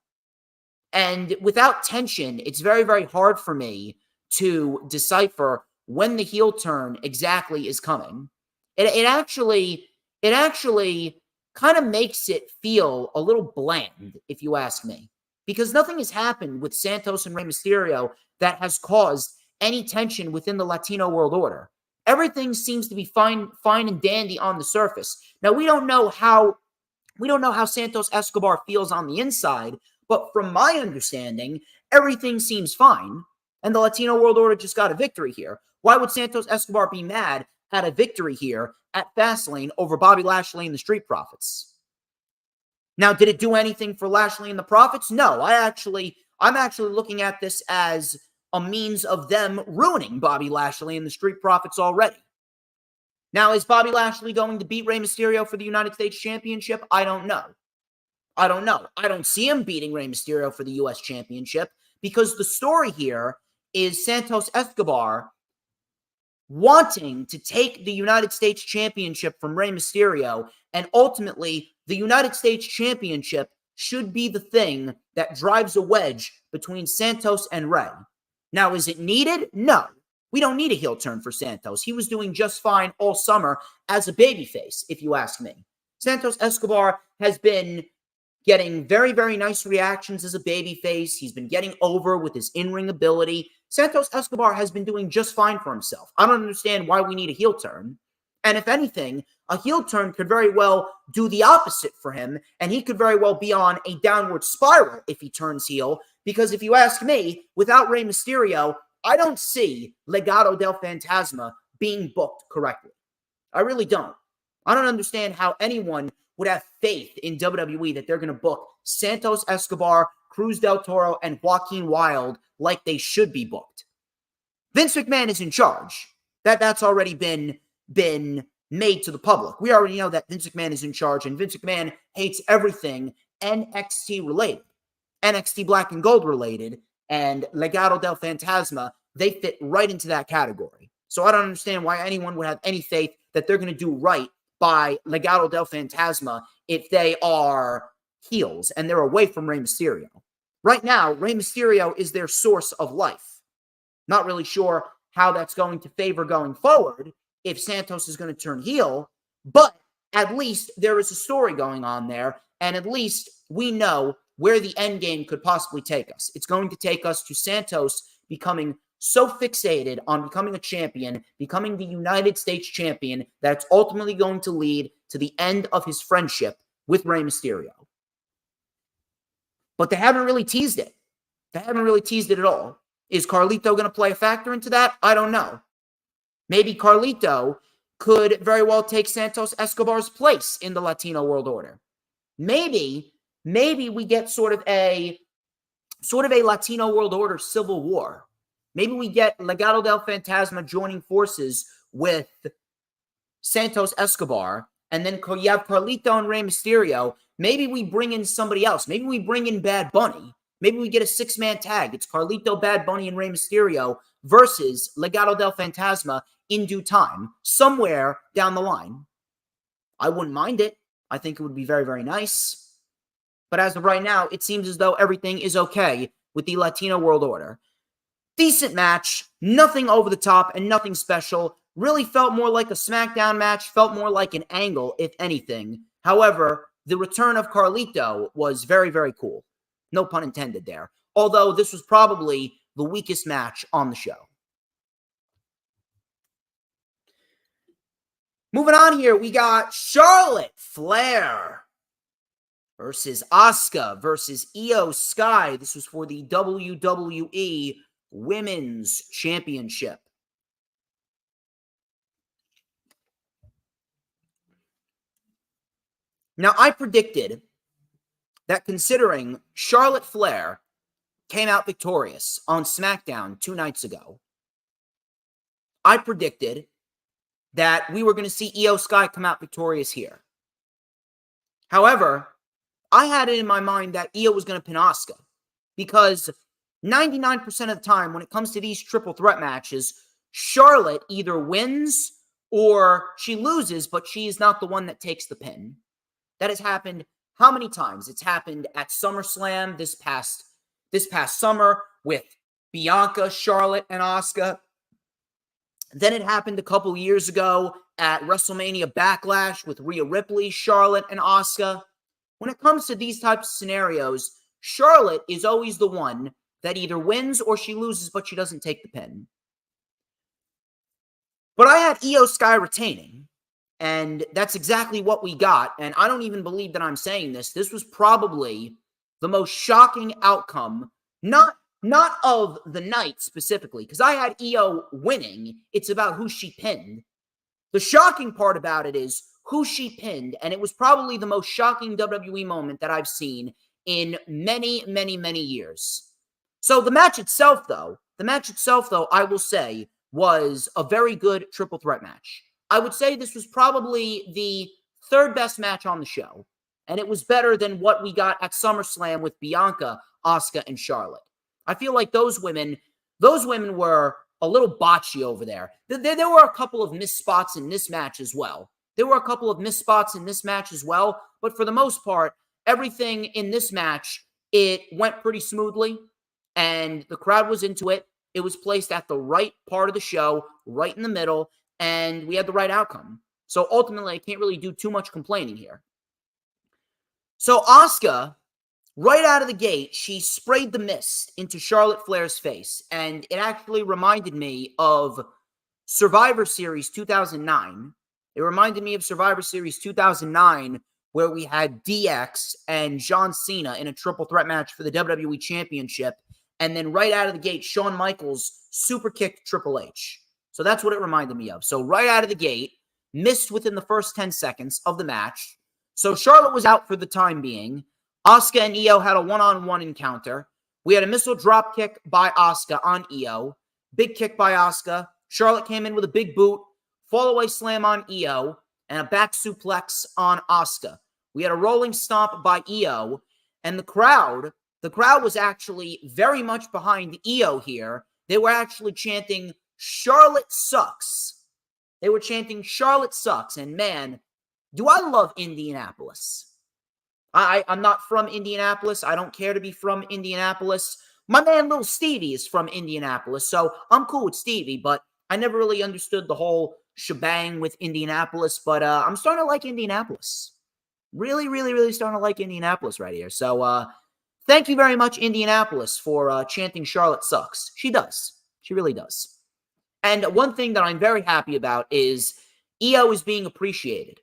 And without tension, it's very, very hard for me to decipher when the heel turn exactly is coming. It actually kind of makes it feel a little bland, if you ask me, because nothing has happened with Santos and Rey Mysterio that has caused any tension within the Latino World Order. Everything seems to be fine and dandy on the surface. Now, we don't know how Santos Escobar feels on the inside, but from my understanding, everything seems fine. And the Latino World Order just got a victory here. Why would Santos Escobar be mad at a victory here at FastLane over Bobby Lashley and the Street Profits? Now, did it do anything for Lashley and the Profits? No, I'm actually looking at this as a means of them ruining Bobby Lashley and the Street Profits already. Now, is Bobby Lashley going to beat Rey Mysterio for the United States Championship? I don't know. I don't see him beating Rey Mysterio for the U.S. Championship because the story here is Santos Escobar wanting to take the United States Championship from Rey Mysterio, and ultimately, the United States Championship should be the thing that drives a wedge between Santos and Rey. Now, is it needed? No. We don't need a heel turn for Santos. He was doing just fine all summer as a babyface, if you ask me. Santos Escobar has been getting very, very nice reactions as a babyface. He's been getting over with his in-ring ability. Santos Escobar has been doing just fine for himself. I don't understand why we need a heel turn. And if anything, a heel turn could very well do the opposite for him, and he could very well be on a downward spiral if he turns heel, because if you ask me, without Rey Mysterio, I don't see Legado del Fantasma being booked correctly. I really don't. I don't understand how anyone would have faith in WWE that they're going to book Santos Escobar, Cruz del Toro, and Joaquin Wilde like they should be booked. Vince McMahon is in charge. That's already been made to the public. We already know that Vince McMahon is in charge, and Vince McMahon hates everything NXT related. NXT Black and Gold related, and Legado del Fantasma, they fit right into that category. So I don't understand why anyone would have any faith that they're going to do right by Legado del Fantasma if they are heels and they're away from Rey Mysterio. Right now, Rey Mysterio is their source of life. Not really sure how that's going to favor going forward if Santos is going to turn heel, but at least there is a story going on there, and at least we know where the end game could possibly take us. It's going to take us to Santos becoming so fixated on becoming a champion, becoming the United States champion, that it's ultimately going to lead to the end of his friendship with Rey Mysterio. But they haven't really teased it. They haven't really teased it at all. Is Carlito going to play a factor into that? I don't know. Maybe Carlito could very well take Santos Escobar's place in the Latino World Order. Maybe we get sort of a Latino World Order civil war. Maybe we get Legado del Fantasma joining forces with Santos Escobar, and then you have Carlito and Rey Mysterio. Maybe we bring in somebody else. Maybe we bring in Bad Bunny. Maybe we get a six-man tag. It's Carlito, Bad Bunny, and Rey Mysterio versus Legado del Fantasma in due time, somewhere down the line. I wouldn't mind it. I think it would be very, very nice. But as of right now, it seems as though everything is okay with the Latino World Order. Decent match, nothing over the top and nothing special. Really felt more like a SmackDown match, felt more like an Angle, if anything. However, the return of Carlito was very, very cool. No pun intended there. Although this was probably the weakest match on the show. Moving on here, we got Charlotte Flair versus Asuka versus Io Sky. This was for the WWE Women's Championship. Now, I predicted that considering Charlotte Flair came out victorious on SmackDown 2 nights ago, I predicted that we were going to see Io Sky come out victorious here. However, I had it in my mind that Io was going to pin Asuka because 99% of the time when it comes to these triple threat matches, Charlotte either wins or she loses, but she is not the one that takes the pin. That has happened how many times? It's happened at SummerSlam this past summer with Bianca, Charlotte, and Asuka. Then it happened a couple years ago at WrestleMania Backlash with Rhea Ripley, Charlotte, and Asuka. When it comes to these types of scenarios, Charlotte is always the one that either wins or she loses, but she doesn't take the pin. But I had Io Sky retaining, and that's exactly what we got. And I don't even believe that I'm saying this. This was probably the most shocking outcome, not of the night specifically, because I had Io winning. It's about who she pinned. The shocking part about it is who she pinned, and it was probably the most shocking WWE moment that I've seen in many, many, many years. So the match itself, though, I will say, was a very good triple threat match. I would say this was probably the third best match on the show, and it was better than what we got at SummerSlam with Bianca, Asuka, and Charlotte. I feel like those women were a little botchy over there. There were a couple of missed spots in this match as well. But for the most part, everything in this match, it went pretty smoothly, and the crowd was into it. It was placed at the right part of the show, right in the middle, and we had the right outcome. So ultimately, I can't really do too much complaining here. So Asuka, right out of the gate, she sprayed the mist into Charlotte Flair's face, and it actually reminded me of Survivor Series 2009. It reminded me of Survivor Series 2009, where we had DX and John Cena in a triple threat match for the WWE Championship, and then right out of the gate, Shawn Michaels super kicked Triple H. So that's what it reminded me of. So right out of the gate, missed within the first 10 seconds of the match. So Charlotte was out for the time being. Asuka and Io had a one-on-one encounter. We had a missile drop kick by Asuka on Io. Big kick by Asuka. Charlotte came in with a big boot, fall-away slam on Io, and a back suplex on Asuka. We had a rolling stomp by Io, and the crowd was actually very much behind Io here. They were actually chanting, "Charlotte sucks." They were chanting, "Charlotte sucks." And man, do I love Indianapolis. I'm not from Indianapolis. I don't care to be from Indianapolis. My man, little Stevie, is from Indianapolis, so I'm cool with Stevie, but I never really understood the whole shebang with Indianapolis, but I'm starting to like Indianapolis. Really, really, really starting to like Indianapolis right here. So thank you very much, Indianapolis, for chanting "Charlotte sucks." She does. She really does. And one thing that I'm very happy about is Io is being appreciated.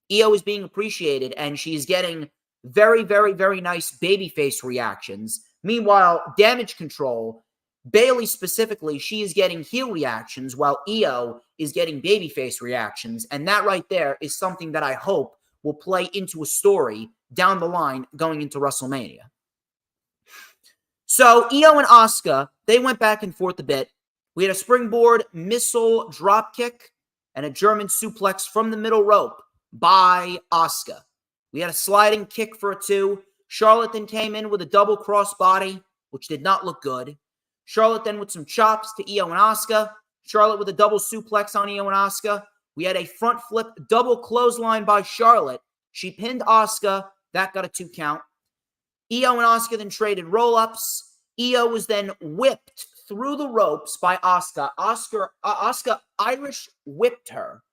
And she's getting very, very, very nice babyface reactions. Meanwhile, Damage Control, Bayley specifically, she is getting heel reactions while Io is getting babyface reactions. And that right there is something that I hope will play into a story down the line going into WrestleMania. So Io and Asuka, they went back and forth a bit. We had a springboard missile dropkick and a German suplex from the middle rope by Asuka. We had a sliding kick for a 2. Charlotte then came in with a double crossbody, which did not look good. Charlotte then with some chops to Io and Asuka. Charlotte with a double suplex on Io and Asuka. We had a front flip double clothesline by Charlotte. She pinned Asuka. That got a 2 count. Io and Asuka then traded roll-ups. Io was then whipped through the ropes by Asuka. Asuka Irish whipped her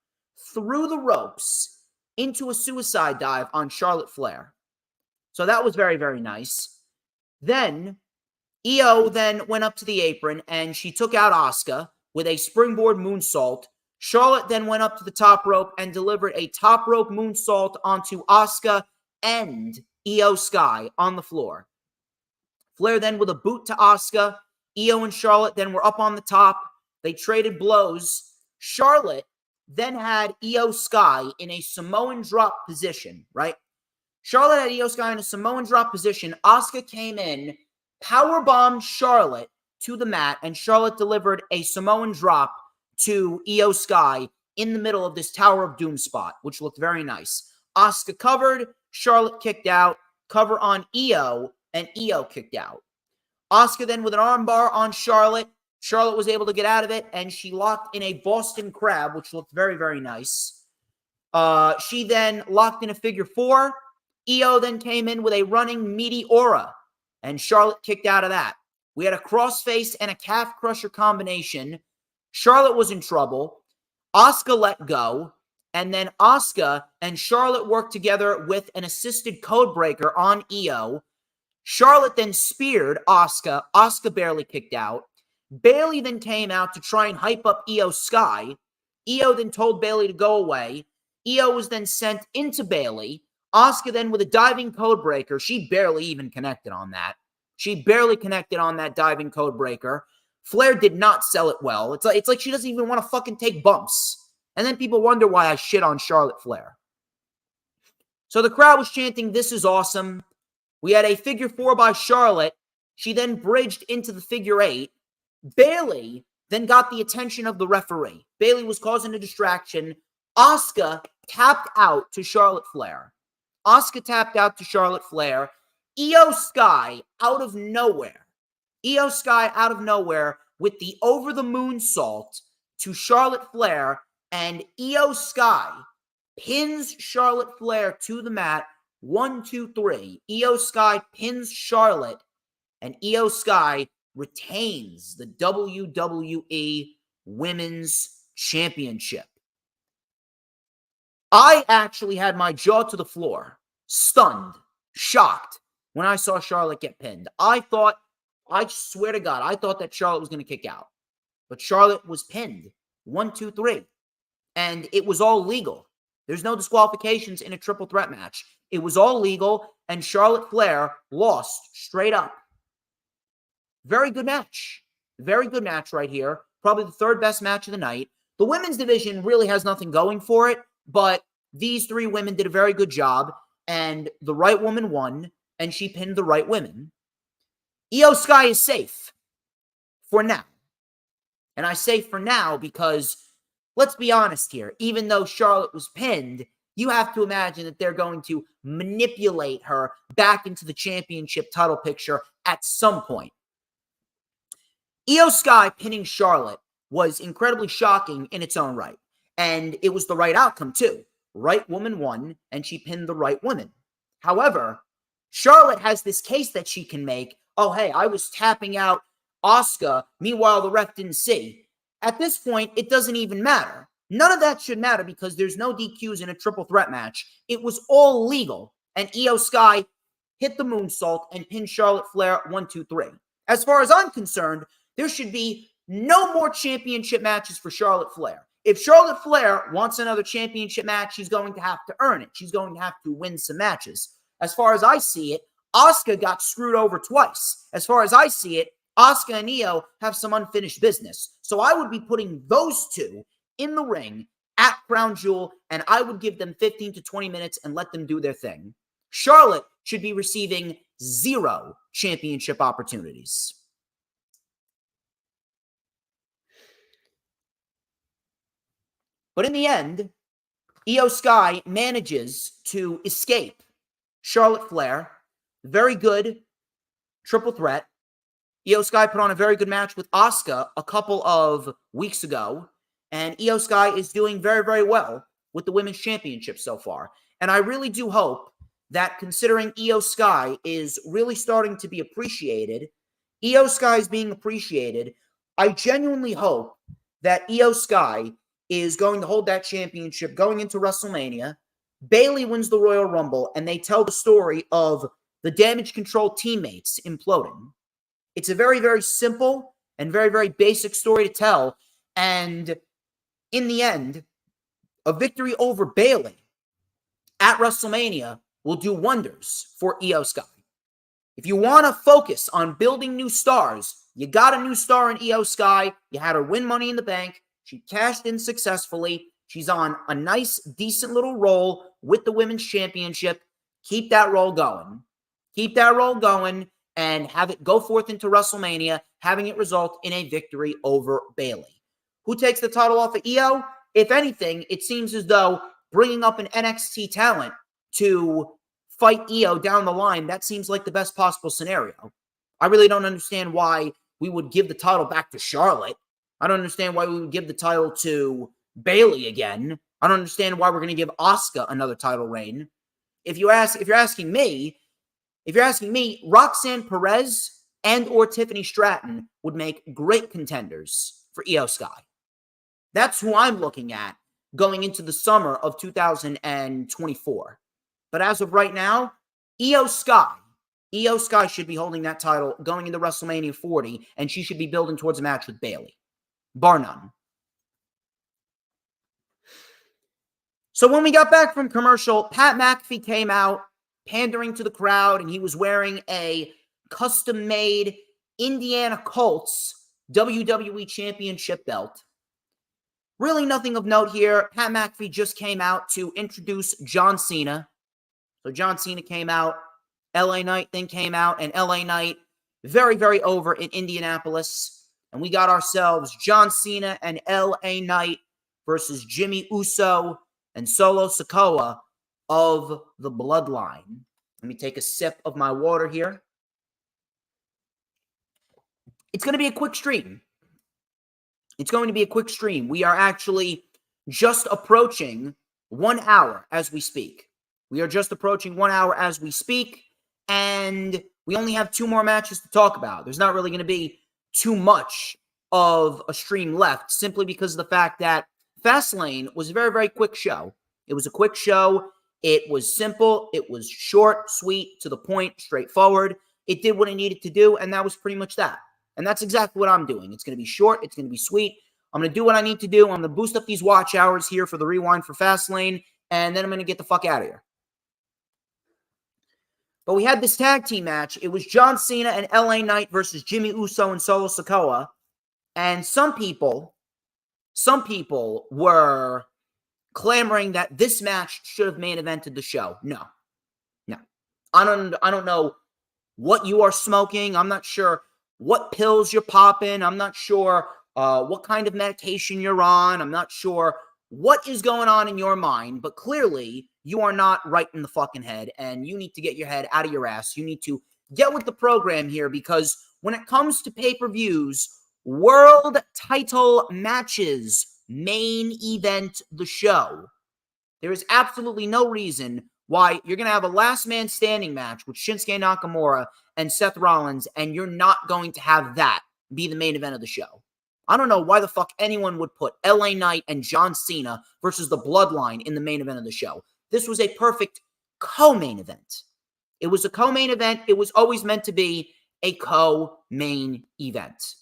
through the ropes into a suicide dive on Charlotte Flair. So that was very, very nice. Then Io then went up to the apron and she took out Asuka with a springboard moonsault. Charlotte then went up to the top rope and delivered a top rope moonsault onto Asuka and Io Sky on the floor. Flair then with a boot to Asuka. Io and Charlotte then were up on the top. They traded blows. Charlotte then had Io Sky in a Samoan drop position, right? Charlotte had Io Sky in a Samoan drop position. Asuka came in, powerbombed Charlotte to the mat, and Charlotte delivered a Samoan drop to Io Sky in the middle of this Tower of Doom spot, which looked very nice. Asuka covered, Charlotte kicked out, cover on Io, and Io kicked out. Asuka then with an armbar on Charlotte. Charlotte was able to get out of it, and she locked in a Boston Crab, which looked very, very nice. She then locked in a figure 4. Io then came in with a running Meteora, and Charlotte kicked out of that. We had a crossface and a calf crusher combination. Charlotte was in trouble. Asuka let go, and then Asuka and Charlotte worked together with an assisted code breaker on Io. Charlotte then speared Asuka. Asuka barely kicked out. Bayley then came out to try and hype up Io Sky. Io then told Bayley to go away. Io was then sent into Bayley. Asuka then with a diving code breaker. She barely even connected on that. She barely connected on that diving code breaker. Flair did not sell it well. It's like she doesn't even want to fucking take bumps. And then people wonder why I shit on Charlotte Flair. So the crowd was chanting, "This is awesome." We had a figure 4 by Charlotte. She then bridged into the figure 8. Bayley then got the attention of the referee. Bayley was causing a distraction. Asuka tapped out to Charlotte Flair. Asuka tapped out to Charlotte Flair. Io Sky out of nowhere. Io Sky out of nowhere with the over-the-moon salt to Charlotte Flair, and Io Sky pins Charlotte Flair to the mat. 1, 2, 3. Io Sky pins Charlotte, and Io Sky retains the WWE Women's Championship. I actually had my jaw to the floor, stunned, shocked, when I saw Charlotte get pinned. I swear to God, I thought that Charlotte was going to kick out. But Charlotte was pinned. 1, 2, 3. And it was all legal. There's no disqualifications in a triple threat match. It was all legal, and Charlotte Flair lost straight up. Very good match. Very good match right here. Probably the third best match of the night. The women's division really has nothing going for it, but these 3 women did a very good job, and the right woman won, and she pinned the right women. Io Sky is safe for now. And I say for now because, let's be honest here, even though Charlotte was pinned, you have to imagine that they're going to manipulate her back into the championship title picture at some point. Io Sky pinning Charlotte was incredibly shocking in its own right. And it was the right outcome, too. Right woman won, and she pinned the right woman. However, Charlotte has this case that she can make. Oh, hey, I was tapping out Asuka. Meanwhile, the ref didn't see. At this point, it doesn't even matter. None of that should matter because there's no DQs in a triple threat match. It was all legal. And Io Sky hit the moonsault and pinned Charlotte Flair 1, 2, 3. As far as I'm concerned, there should be no more championship matches for Charlotte Flair. If Charlotte Flair wants another championship match, she's going to have to earn it. She's going to have to win some matches. As far as I see it, Asuka got screwed over twice. As far as I see it, Asuka and Io have some unfinished business. So I would be putting those 2 in the ring at Crown Jewel, and I would give them 15 to 20 minutes and let them do their thing. Charlotte should be receiving 0 championship opportunities. But in the end, Io Sky manages to escape Charlotte Flair. Very good triple threat. Io Sky put on a very good match with Asuka a couple of weeks ago. And Io Sky is doing very, very well with the Women's Championship so far. And I really do hope that, considering Io Sky is really starting to be appreciated, Io Sky is being appreciated, I genuinely hope that Io Sky is going to hold that championship going into WrestleMania. Bayley wins the Royal Rumble, and they tell the story of the Damage Control teammates imploding. It's a very, very simple and very, very basic story to tell. And in the end, a victory over Bayley at WrestleMania will do wonders for Io Sky. If you want to focus on building new stars, you got a new star in Io Sky. You had her win Money in the Bank. She cashed in successfully. She's on a nice, decent little roll with the Women's Championship. Keep that roll going. Keep that roll going and have it go forth into WrestleMania, having it result in a victory over Bayley. Who takes the title off of Io? If anything, it seems as though bringing up an NXT talent to fight Io down the line, that seems like the best possible scenario. I really don't understand why we would give the title back to Charlotte. I don't understand why we would give the title to Bayley again. I don't understand why we're going to give Asuka another title reign. If you're asking me, Roxanne Perez and or Tiffany Stratton would make great contenders for Io Sky. That's who I'm looking at going into the summer of 2024. But as of right now, Io Sky should be holding that title going into WrestleMania 40, and she should be building towards a match with Bayley. Bar none. So when we got back from commercial, Pat McAfee came out pandering to the crowd, and he was wearing a custom-made Indiana Colts WWE Championship belt. Really nothing of note here. Pat McAfee just came out to introduce John Cena. So John Cena came out, LA Knight then came out, and LA Knight very, very over in Indianapolis. And we got ourselves John Cena and LA Knight versus Jimmy Uso and Solo Sikoa of the Bloodline. Let me take a sip of my water here. It's going to be a quick stream. It's going to be a quick stream. We are actually just approaching 1 hour as we speak. We are just approaching 1 hour as we speak, and we only have 2 more matches to talk about. There's not really going to be too much of a stream left, simply because of the fact that FastLane was a very, very quick show. It was a quick show. It was simple. It was short, sweet, to the point, straightforward. It did what it needed to do, and that was pretty much that. And that's exactly what I'm doing. It's going to be short. It's going to be sweet. I'm going to do what I need to do. I'm going to boost up these watch hours here for the rewind for FastLane, and then I'm going to get the fuck out of here. But we had this tag team match. It was John Cena and LA Knight versus Jimmy Uso and Solo Sikoa. And some people were clamoring that this match should have main evented the show. No. I don't know what you are smoking. I'm not sure what pills you're popping. I'm not sure what kind of medication you're on. I'm not sure what is going on in your mind, but clearly you are not right in the fucking head, and you need to get your head out of your ass. You need to get with the program here, because when it comes to pay-per-views, world title matches main event the show. There is absolutely no reason why you're going to have a last man standing match with Shinsuke Nakamura and Seth Rollins, and you're not going to have that be the main event of the show. I don't know why the fuck anyone would put LA Knight and John Cena versus the Bloodline in the main event of the show. This was a perfect co-main event. It was a co-main event. It was always meant to be a co-main event.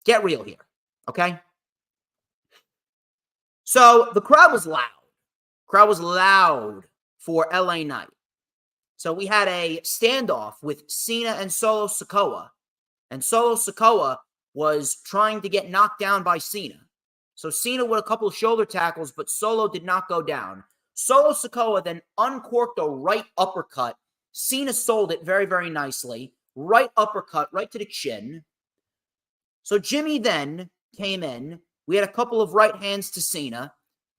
Get real here, okay? So the crowd was loud. Crowd was loud for LA Knight. So we had a standoff with Cena and Solo Sikoa. And Solo Sikoa was trying to get knocked down by Cena. So Cena with a couple of shoulder tackles, but Solo did not go down. Solo Sikoa then uncorked a right uppercut. Cena sold it very, very nicely. Right uppercut, right to the chin. So Jimmy then came in. We had a couple of right hands to Cena.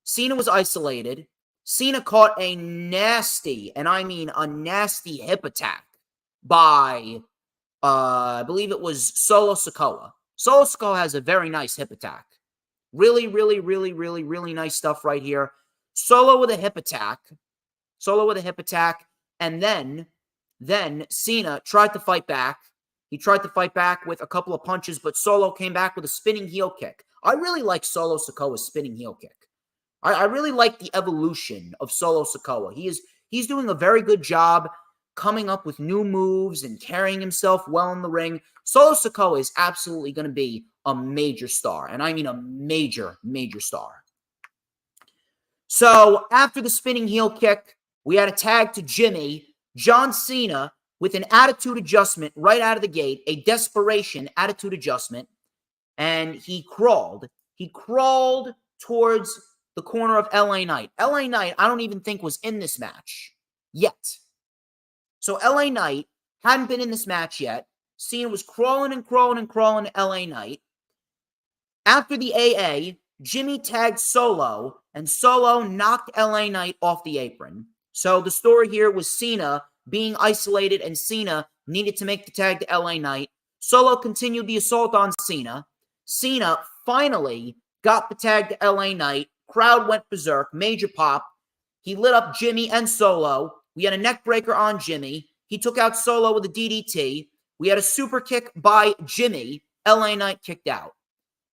Cena was isolated. Cena caught a nasty, and I mean a nasty hip attack by, I believe it was Solo Sikoa. Solo Sikoa has a very nice hip attack. Really, really, really, really, really nice stuff right here. Solo with a hip attack. And then Cena tried to fight back. He tried to fight back with a couple of punches, but Solo came back with a spinning heel kick. I really like Solo Sikoa's spinning heel kick. I really like the evolution of Solo Sikoa. He's doing a very good job coming up with new moves and carrying himself well in the ring. Solo Sikoa is absolutely going to be a major star, and I mean a major, major star. So after the spinning heel kick, we had a tag to Jimmy. John Cena with an attitude adjustment right out of the gate, a desperation attitude adjustment, and he crawled. He crawled towards the corner of LA Knight. LA Knight, I don't even think was in this match yet. So LA Knight hadn't been in this match yet. Cena was crawling and crawling and crawling to LA Knight. After the AA, Jimmy tagged Solo, and Solo knocked LA Knight off the apron. So the story here was Cena being isolated, and Cena needed to make the tag to LA Knight. Solo continued the assault on Cena. Cena finally got the tag to LA Knight. Crowd went berserk. Major pop. He lit up Jimmy and Solo. We had a neck breaker on Jimmy. He took out Solo with a DDT. We had a super kick by Jimmy. LA Knight kicked out.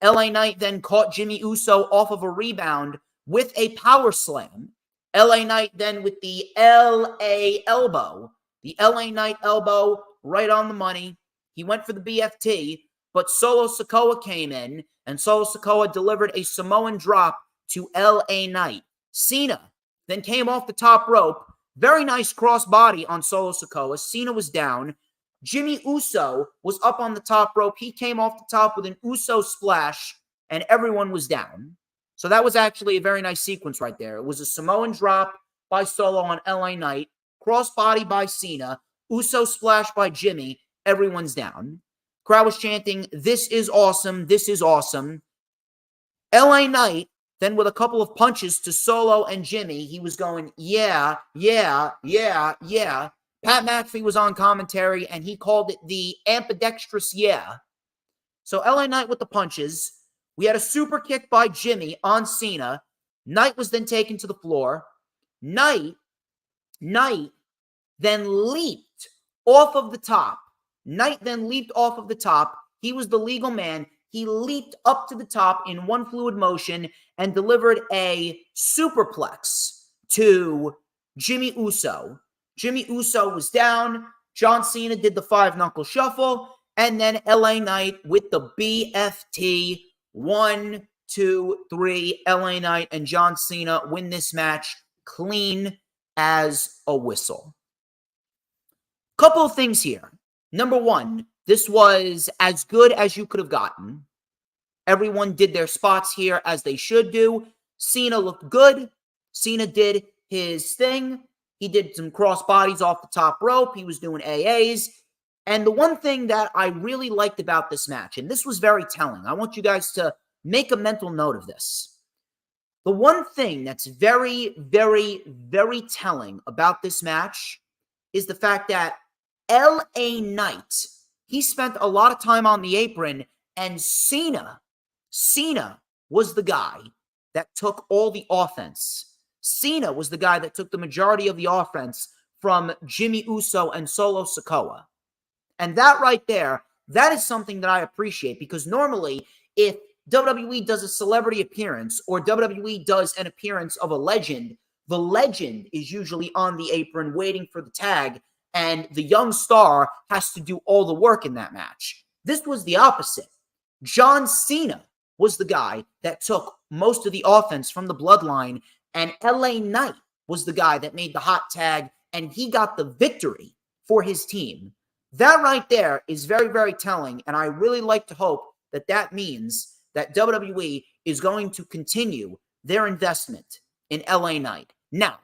LA Knight then caught Jimmy Uso off of a rebound with a power slam. LA Knight then with the LA elbow. The LA Knight elbow right on the money. He went for the BFT, but Solo Sikoa came in, and Solo Sikoa delivered a Samoan drop to LA Knight. Cena then came off the top rope. Very nice crossbody on Solo Sikoa. Cena was down. Jimmy Uso was up on the top rope. He came off the top with an Uso splash, and everyone was down. So that was actually a very nice sequence right there. It was a Samoan drop by Solo on LA Knight, crossbody by Cena, Uso splash by Jimmy. Everyone's down. Crowd was chanting, "This is awesome. This is awesome." LA Knight, then with a couple of punches to Solo and Jimmy, he was going, yeah, yeah, yeah, yeah. Pat McAfee was on commentary, and he called it the ambidextrous yeah. So LA Knight with the punches. We had a super kick by Jimmy on Cena. Knight was then taken to the floor. Knight then leaped off of the top. Knight then leaped off of the top. He was the legal man. He leaped up to the top in one fluid motion and delivered a superplex to Jimmy Uso. Jimmy Uso was down. John Cena did the 5-knuckle shuffle. And then LA Knight with the BFT. 1, 2, 3. LA Knight and John Cena win this match clean as a whistle. Couple of things here. Number one, this was as good as you could have gotten. Everyone did their spots here as they should do. Cena looked good. Cena did his thing. He did some cross bodies off the top rope. He was doing AAs. And the one thing that I really liked about this match, and this was very telling, I want you guys to make a mental note of this. The one thing that's very, very, very telling about this match is the fact that LA Knight, he spent a lot of time on the apron, and Cena was the guy that took all the offense. Cena was the guy that took the majority of the offense from Jimmy Uso and Solo Sikoa. And that right there, that is something that I appreciate, because normally if WWE does a celebrity appearance or WWE does an appearance of a legend, the legend is usually on the apron waiting for the tag, and the young star has to do all the work in that match. This was the opposite. John Cena was the guy that took most of the offense from the bloodline, and LA Knight was the guy that made the hot tag, and he got the victory for his team. That right there is very, very telling, and I really like to hope that that means that WWE is going to continue their investment in LA Knight. Now,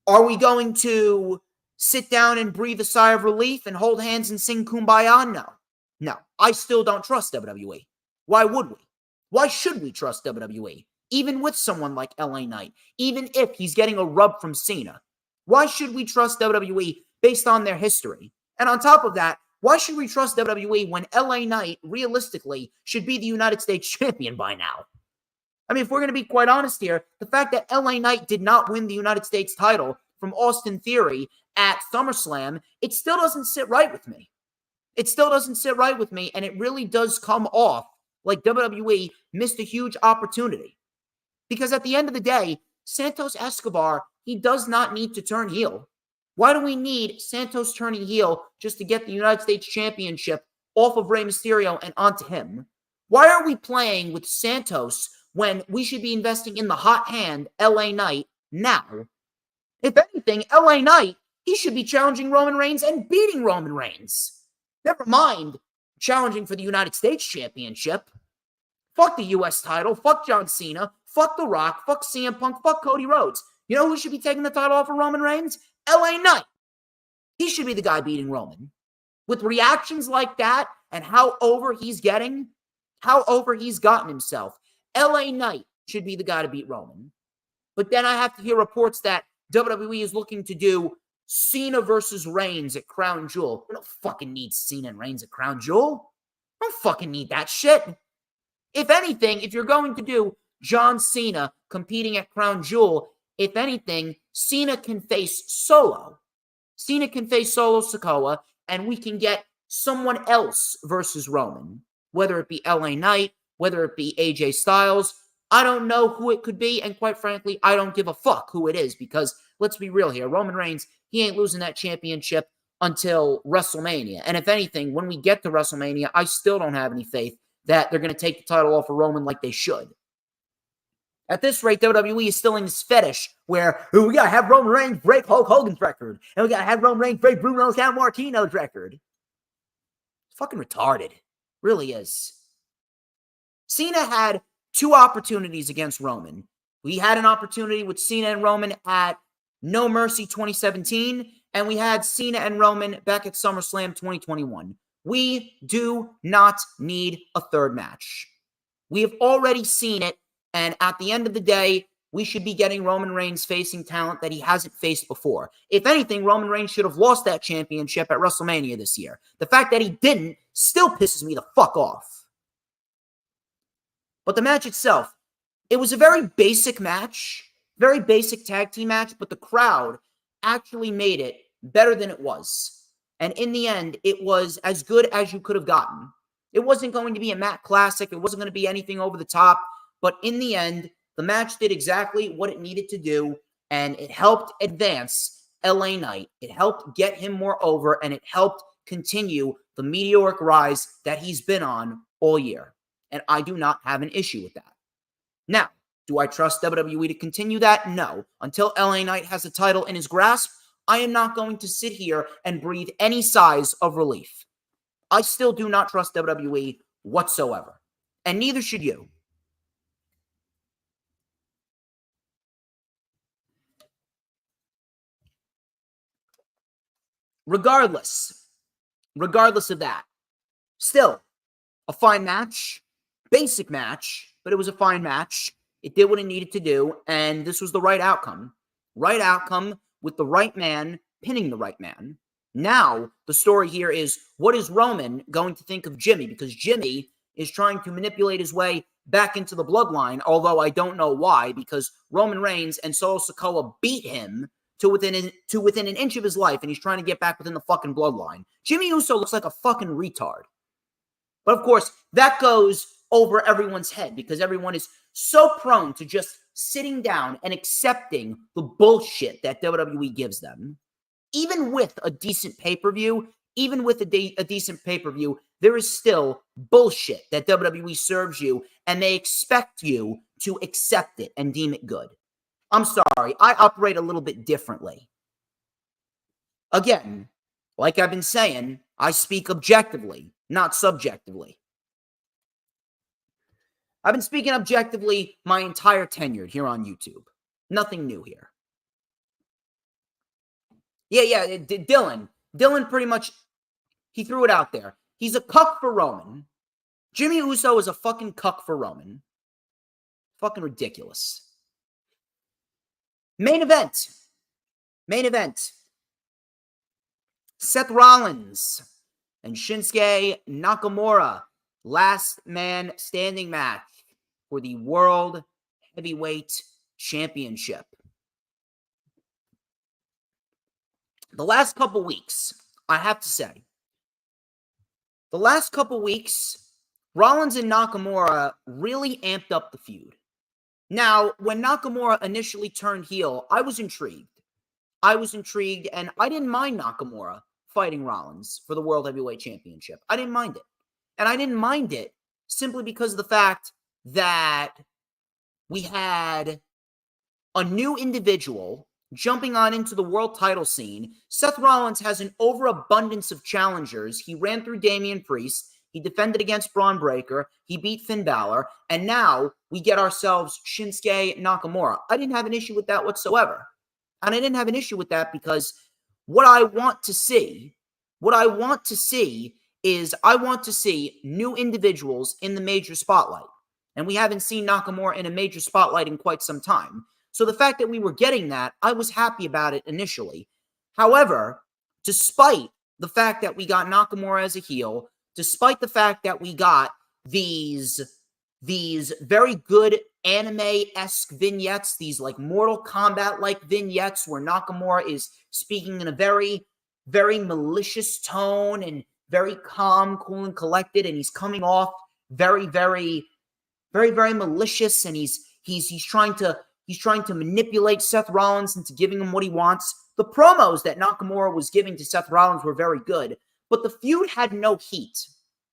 are we going to sit down and breathe a sigh of relief and hold hands and sing Kumbaya? No. No, I still don't trust WWE. Why would we? Why should we trust WWE? Even with someone like LA Knight, even if he's getting a rub from Cena. Why should we trust WWE based on their history? And on top of that, why should we trust WWE when LA Knight realistically should be the United States champion by now? I mean, if we're going to be quite honest here, the fact that LA Knight did not win the United States title from Austin Theory at SummerSlam, it still doesn't sit right with me. It still doesn't sit right with me, and it really does come off like WWE missed a huge opportunity. Because at the end of the day, Santos Escobar, he does not need to turn heel. Why do we need Santos turning heel just to get the United States Championship off of Rey Mysterio and onto him? Why are we playing with Santos when we should be investing in the hot hand, LA Knight, now? If anything, LA Knight, he should be challenging Roman Reigns and beating Roman Reigns. Never mind challenging for the United States Championship. Fuck the U.S. title. Fuck John Cena. Fuck The Rock. Fuck CM Punk. Fuck Cody Rhodes. You know who should be taking the title off of Roman Reigns? LA Knight. He should be the guy beating Roman. With reactions like that and how over he's getting, how over he's gotten himself, LA Knight should be the guy to beat Roman. But then I have to hear reports that WWE is looking to do Cena versus Reigns at Crown Jewel. We don't fucking need Cena and Reigns at Crown Jewel. I don't fucking need that shit. If anything, if you're going to do John Cena competing at Crown Jewel, if anything, Cena can face Solo. Cena can face Solo Sikoa, and we can get someone else versus Roman. Whether it be LA Knight, whether it be AJ Styles, I don't know who it could be, and quite frankly, I don't give a fuck who it is, because let's be real here, Roman Reigns, he ain't losing that championship until WrestleMania. And if anything, when we get to WrestleMania, I still don't have any faith that they're going to take the title off of Roman like they should. At this rate, WWE is still in this fetish where we got to have Roman Reigns break Hulk Hogan's record. And we got to have Roman Reigns break Bruno Sammartino's record. It's fucking retarded. Really is. Cena had 2 opportunities against Roman. We had an opportunity with Cena and Roman at No Mercy 2017. And we had Cena and Roman back at SummerSlam 2021. We do not need a third match. We have already seen it. And at the end of the day, we should be getting Roman Reigns facing talent that he hasn't faced before. If anything, Roman Reigns should have lost that championship at WrestleMania this year. The fact that he didn't still pisses me the fuck off. But the match itself, it was a very basic match, very basic tag team match, but the crowd actually made it better than it was. And in the end, it was as good as you could have gotten. It wasn't going to be a Matt Classic. It wasn't going to be anything over the top. But in the end, the match did exactly what it needed to do, and it helped advance LA Knight. It helped get him more over, and it helped continue the meteoric rise that he's been on all year. And I do not have an issue with that. Now, do I trust WWE to continue that? No. Until LA Knight has a title in his grasp, I am not going to sit here and breathe any sighs of relief. I still do not trust WWE whatsoever. And neither should you. Regardless of that, still a fine match, basic match, but it was a fine match. It did what it needed to do, and this was the right outcome. Right outcome with the right man pinning the right man. Now, the story here is, what is Roman going to think of Jimmy? Because Jimmy is trying to manipulate his way back into the bloodline, although I don't know why, because Roman Reigns and Solo Sikoa beat him to within an inch of his life, and he's trying to get back within the fucking bloodline. Jimmy Uso looks like a fucking retard. But of course, that goes over everyone's head because everyone is so prone to just sitting down and accepting the bullshit that WWE gives them. Even with a decent pay-per-view, there is still bullshit that WWE serves you, and they expect you to accept it and deem it good. I'm sorry, I operate a little bit differently. Again, like I've been saying, I speak objectively, not subjectively. I've been speaking objectively my entire tenure here on YouTube. Nothing new here. Yeah, Dylan pretty much, he threw it out there. He's a cuck for Roman. Jimmy Uso is a fucking cuck for Roman. Fucking ridiculous. Main event. Seth Rollins and Shinsuke Nakamura. Last man standing match for the World Heavyweight Championship. The last couple weeks, I have to say, Rollins and Nakamura really amped up the feud. Now, when Nakamura initially turned heel, I was intrigued, and I didn't mind Nakamura fighting Rollins for the World Heavyweight Championship. I didn't mind it. And I didn't mind it simply because of the fact that we had a new individual jumping on into the world title scene. Seth Rollins has an overabundance of challengers. He ran through Damian Priest. He defended against Braun Breaker. He beat Finn Balor. And now we get ourselves Shinsuke Nakamura. I didn't have an issue with that whatsoever. And I didn't have an issue with that because what I want to see is I want to see new individuals in the major spotlight. And we haven't seen Nakamura in a major spotlight in quite some time. So the fact that we were getting that, I was happy about it initially. However, despite the fact that we got Nakamura as a heel, despite the fact that we got these very good anime-esque vignettes, these like Mortal Kombat-like vignettes where Nakamura is speaking in a very, very malicious tone and very calm, cool, and collected, and he's coming off very, very, very, very malicious, and he's trying to manipulate Seth Rollins into giving him what he wants. The promos that Nakamura was giving to Seth Rollins were very good, but the feud had no heat.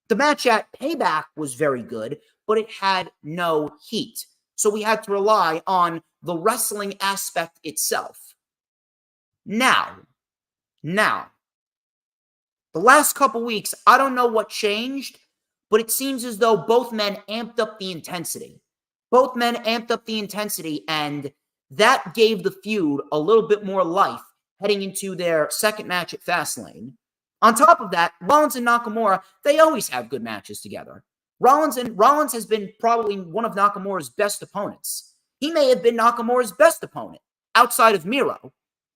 The match at Payback was very good, but it had no heat. So we had to rely on the wrestling aspect itself. Now, the last couple weeks, I don't know what changed, but it seems as though both men amped up the intensity. Both men amped up the intensity, and that gave the feud a little bit more life heading into their second match at Fastlane. On top of that, Rollins and Nakamura, they always have good matches together. Rollins has been probably one of Nakamura's best opponents. He may have been Nakamura's best opponent outside of Miro,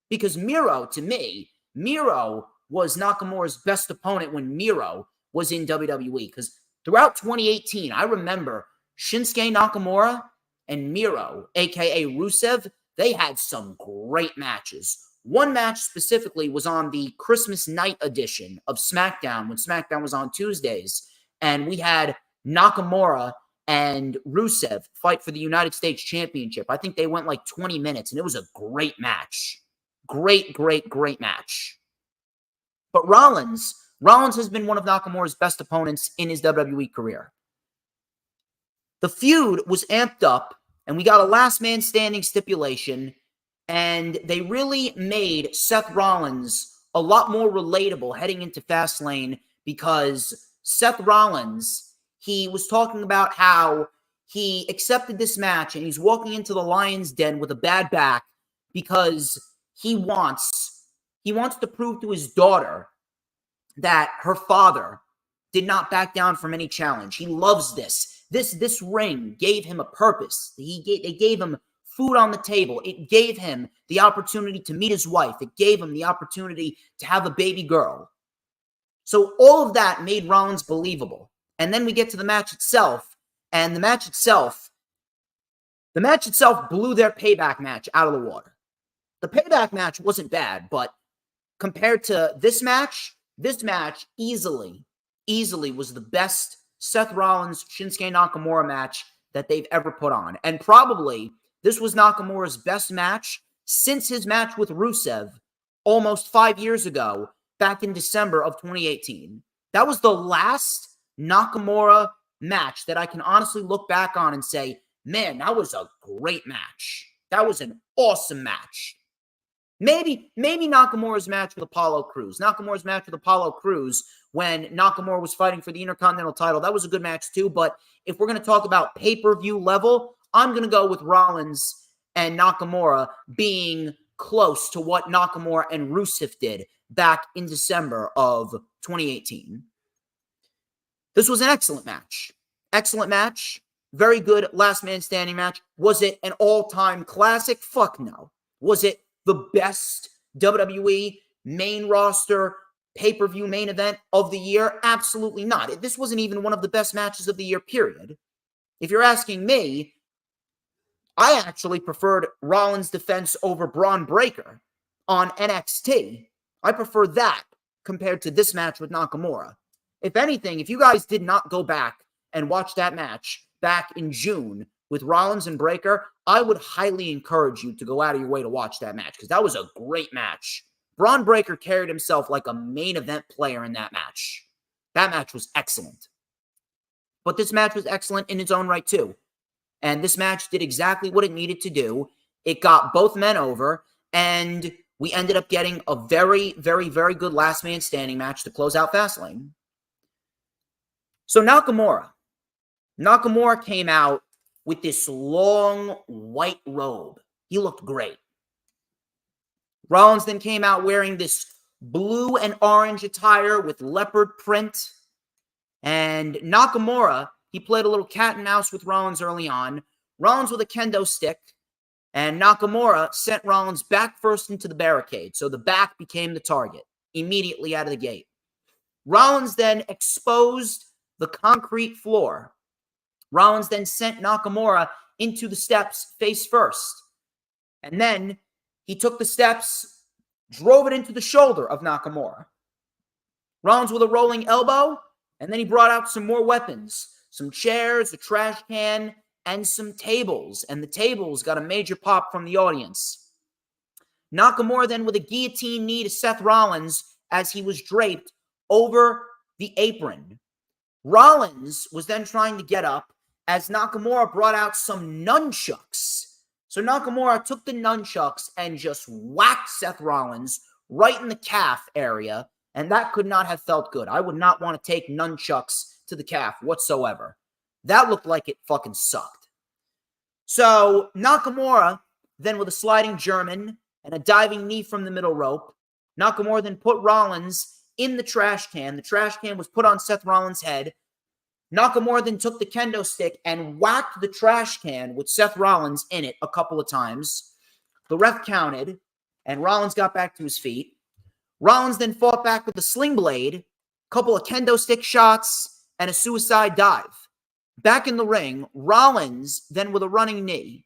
because Miro, to me, Miro was Nakamura's best opponent when Miro was in WWE. Because throughout 2018, I remember Shinsuke Nakamura and Miro, aka Rusev, they had some great matches. One match specifically was on the Christmas night edition of SmackDown, when SmackDown was on Tuesdays, and we had Nakamura and Rusev fight for the United States Championship. I think they went like 20 minutes, and it was a great match. Great match. But Rollins has been one of Nakamura's best opponents in his WWE career. The feud was amped up, and we got a last man standing stipulation, and they really made Seth Rollins a lot more relatable heading into Fastlane, because Seth Rollins, he was talking about how he accepted this match and he's walking into the Lion's Den with a bad back because he wants to prove to his daughter that her father did not back down from any challenge. He loves this. This ring gave him a purpose. They gave him food on the table. It gave him the opportunity to meet his wife. It gave him the opportunity to have a baby girl. So all of that made Rollins believable. And then we get to the match itself, and the match itself blew their payback match out of the water. The payback match wasn't bad, but compared to this match easily was the best Seth Rollins Shinsuke Nakamura match that they've ever put on. And probably this was Nakamura's best match since his match with Rusev almost 5 years ago, back in December of 2018. That was the last Nakamura match that I can honestly look back on and say, man, that was a great match. That was an awesome match. Maybe Nakamura's match with Apollo Crews. Nakamura's match with Apollo Crews when Nakamura was fighting for the Intercontinental title. That was a good match too, but if we're going to talk about pay-per-view level, I'm going to go with Rollins and Nakamura being close to what Nakamura and Rusev did back in December of 2018. This was an excellent match. Excellent match. Very good last man standing match. Was it an all-time classic? Fuck no. Was it the best WWE main roster pay-per-view main event of the year? Absolutely not. This wasn't even one of the best matches of the year, period. If you're asking me, I actually preferred Rollins' defense over Braun Breaker on NXT. I prefer that compared to this match with Nakamura. If anything, if you guys did not go back and watch that match back in June with Rollins and Breaker, I would highly encourage you to go out of your way to watch that match, because that was a great match. Braun Breaker carried himself like a main event player in that match. That match was excellent. But this match was excellent in its own right too. And this match did exactly what it needed to do. It got both men over, and we ended up getting a very, very, very good last man standing match to close out Fastlane. So Nakamura came out with this long white robe. He looked great. Rollins then came out wearing this blue and orange attire with leopard print. And Nakamura, he played a little cat and mouse with Rollins early on. Rollins with a kendo stick. And Nakamura sent Rollins back first into the barricade. So the back became the target immediately out of the gate. Rollins then exposed the concrete floor. Rollins then sent Nakamura into the steps face first. And then he took the steps, drove it into the shoulder of Nakamura. Rollins with a rolling elbow, and then he brought out some more weapons. Some chairs, a trash can, and some tables. And the tables got a major pop from the audience. Nakamura then with a guillotine knee to Seth Rollins as he was draped over the apron. Rollins was then trying to get up as Nakamura brought out some nunchucks. So Nakamura took the nunchucks and just whacked Seth Rollins right in the calf area, and that could not have felt good. I would not want to take nunchucks to the calf whatsoever. That looked like it fucking sucked. So Nakamura, then with a sliding German and a diving knee from the middle rope, Nakamura then put Rollins in the trash can. The trash can was put on Seth Rollins' head. Nakamura then took the kendo stick and whacked the trash can with Seth Rollins in it a couple of times. The ref counted, and Rollins got back to his feet. Rollins then fought back with the sling blade, a couple of kendo stick shots, and a suicide dive. Back in the ring, Rollins then with a running knee.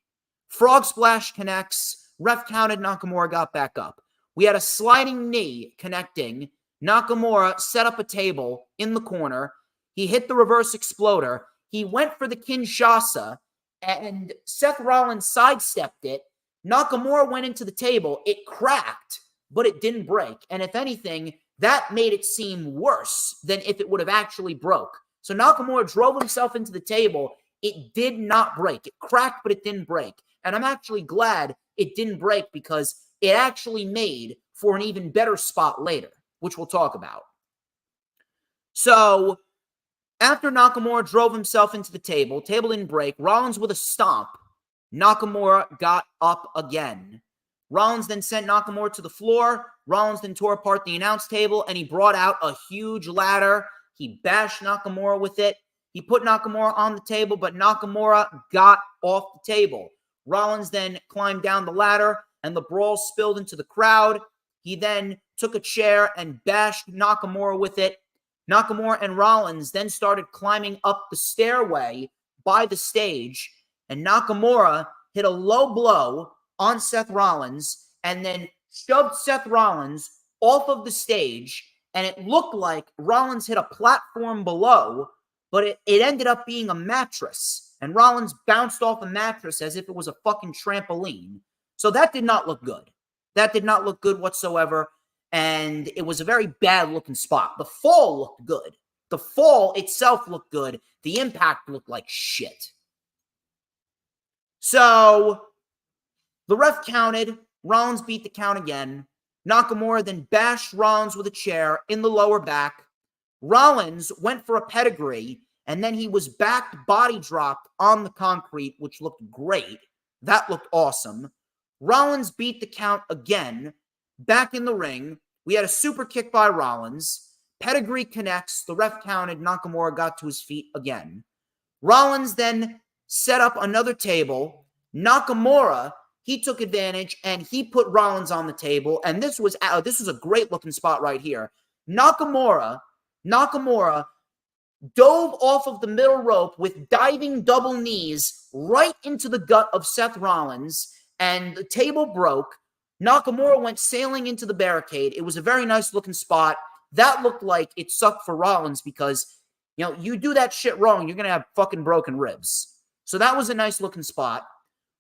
Frog splash connects. Ref counted. Nakamura got back up. We had a sliding knee connecting. Nakamura set up a table in the corner. He hit the reverse exploder. He went for the Kinshasa, and Seth Rollins sidestepped it. Nakamura went into the table. It cracked, but it didn't break. And if anything, that made it seem worse than if it would have actually broke. So Nakamura drove himself into the table. It did not break. It cracked, but it didn't break. And I'm actually glad it didn't break because it actually made for an even better spot later, which we'll talk about. So after Nakamura drove himself into the table didn't break. Rollins with a stomp. Nakamura got up again. Rollins then sent Nakamura to the floor. Rollins then tore apart the announce table, and he brought out a huge ladder. He bashed Nakamura with it. He put Nakamura on the table, but Nakamura got off the table. Rollins then climbed down the ladder, and the brawl spilled into the crowd. He then took a chair and bashed Nakamura with it. Nakamura and Rollins then started climbing up the stairway by the stage, and Nakamura hit a low blow on Seth Rollins and then shoved Seth Rollins off of the stage, and it looked like Rollins hit a platform below, but it ended up being a mattress, and Rollins bounced off a mattress as if it was a fucking trampoline. So that did not look good. That did not look good whatsoever. And it was a very bad-looking spot. The fall looked good. The fall itself looked good. The impact looked like shit. So the ref counted. Rollins beat the count again. Nakamura then bashed Rollins with a chair in the lower back. Rollins went for a pedigree, and then he was backed body dropped on the concrete, which looked great. That looked awesome. Rollins beat the count again. Back in the ring, we had a super kick by Rollins. Pedigree connects. The ref counted. Nakamura got to his feet again. Rollins then set up another table. Nakamura, he took advantage, and he put Rollins on the table. And this was a great-looking spot right here. Nakamura dove off of the middle rope with diving double knees right into the gut of Seth Rollins, and the table broke. Nakamura went sailing into the barricade. It was a very nice looking spot. That looked like it sucked for Rollins because, you do that shit wrong, you're going to have fucking broken ribs. So that was a nice looking spot.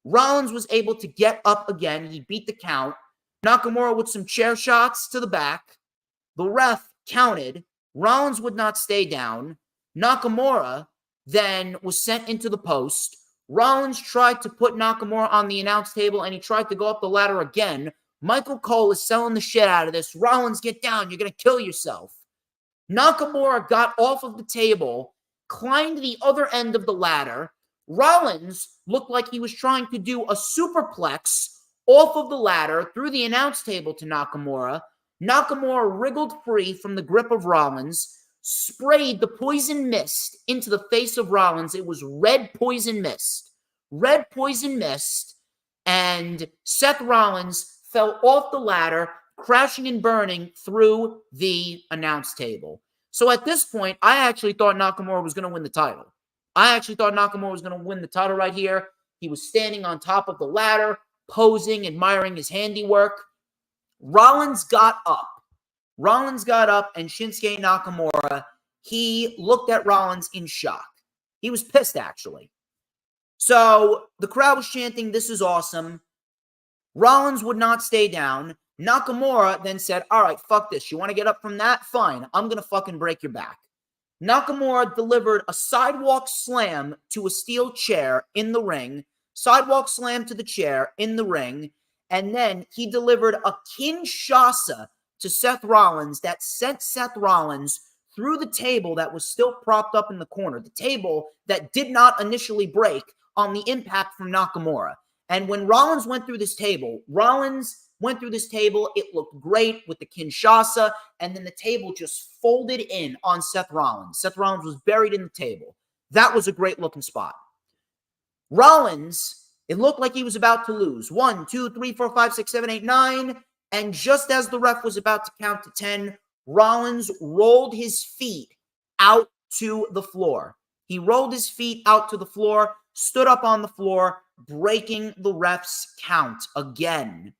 Rollins was able to get up again. He beat the count. Nakamura with some chair shots to the back. The ref counted. Rollins would not stay down. Nakamura then was sent into the post. Rollins tried to put Nakamura on the announce table, and he tried to go up the ladder again. Michael Cole is selling the shit out of this. Rollins, get down. You're going to kill yourself. Nakamura got off of the table, climbed the other end of the ladder. Rollins looked like he was trying to do a superplex off of the ladder through the announce table to Nakamura. Nakamura wriggled free from the grip of Rollins, sprayed the poison mist into the face of Rollins. It was red poison mist. Red poison mist. And Seth Rollins fell off the ladder, crashing and burning through the announce table. So at this point, I actually thought Nakamura was going to win the title. I actually thought Nakamura was going to win the title right here. He was standing on top of the ladder, posing, admiring his handiwork. Rollins got up. And Shinsuke Nakamura, he looked at Rollins in shock. He was pissed, actually. So the crowd was chanting, "This is awesome." Rollins would not stay down. Nakamura then said, "All right, fuck this. You want to get up from that? Fine. I'm going to fucking break your back." Nakamura delivered a sidewalk slam to a steel chair in the ring, sidewalk slam to the chair in the ring, and then he delivered a Kinshasa to Seth Rollins that sent Seth Rollins through the table that was still propped up in the corner, the table that did not initially break on the impact from Nakamura. And when Rollins went through this table, it looked great with the Kinshasa, and then the table just folded in on Seth Rollins. Seth Rollins was buried in the table. That was a great looking spot. Rollins, it looked like he was about to lose. 1, 2, 3, 4, 5, 6, 7, 8, 9. And just as the ref was about to count to 10, Rollins rolled his feet out to the floor. He rolled his feet out to the floor, stood up on the floor, breaking the ref's count again.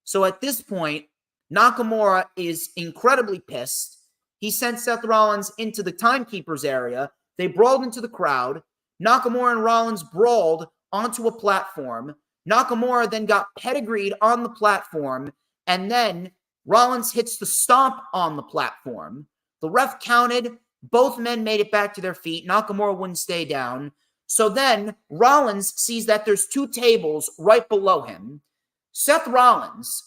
So at this point, Nakamura is incredibly pissed. He sent Seth Rollins into the timekeeper's area. They brawled into the crowd. Nakamura and Rollins brawled onto a platform. Nakamura then got pedigreed on the platform, and then Rollins hits the stomp on the platform. The ref counted. Both men made it back to their feet. Nakamura wouldn't stay down. So then Rollins sees that there's 2 tables right below him. Seth Rollins,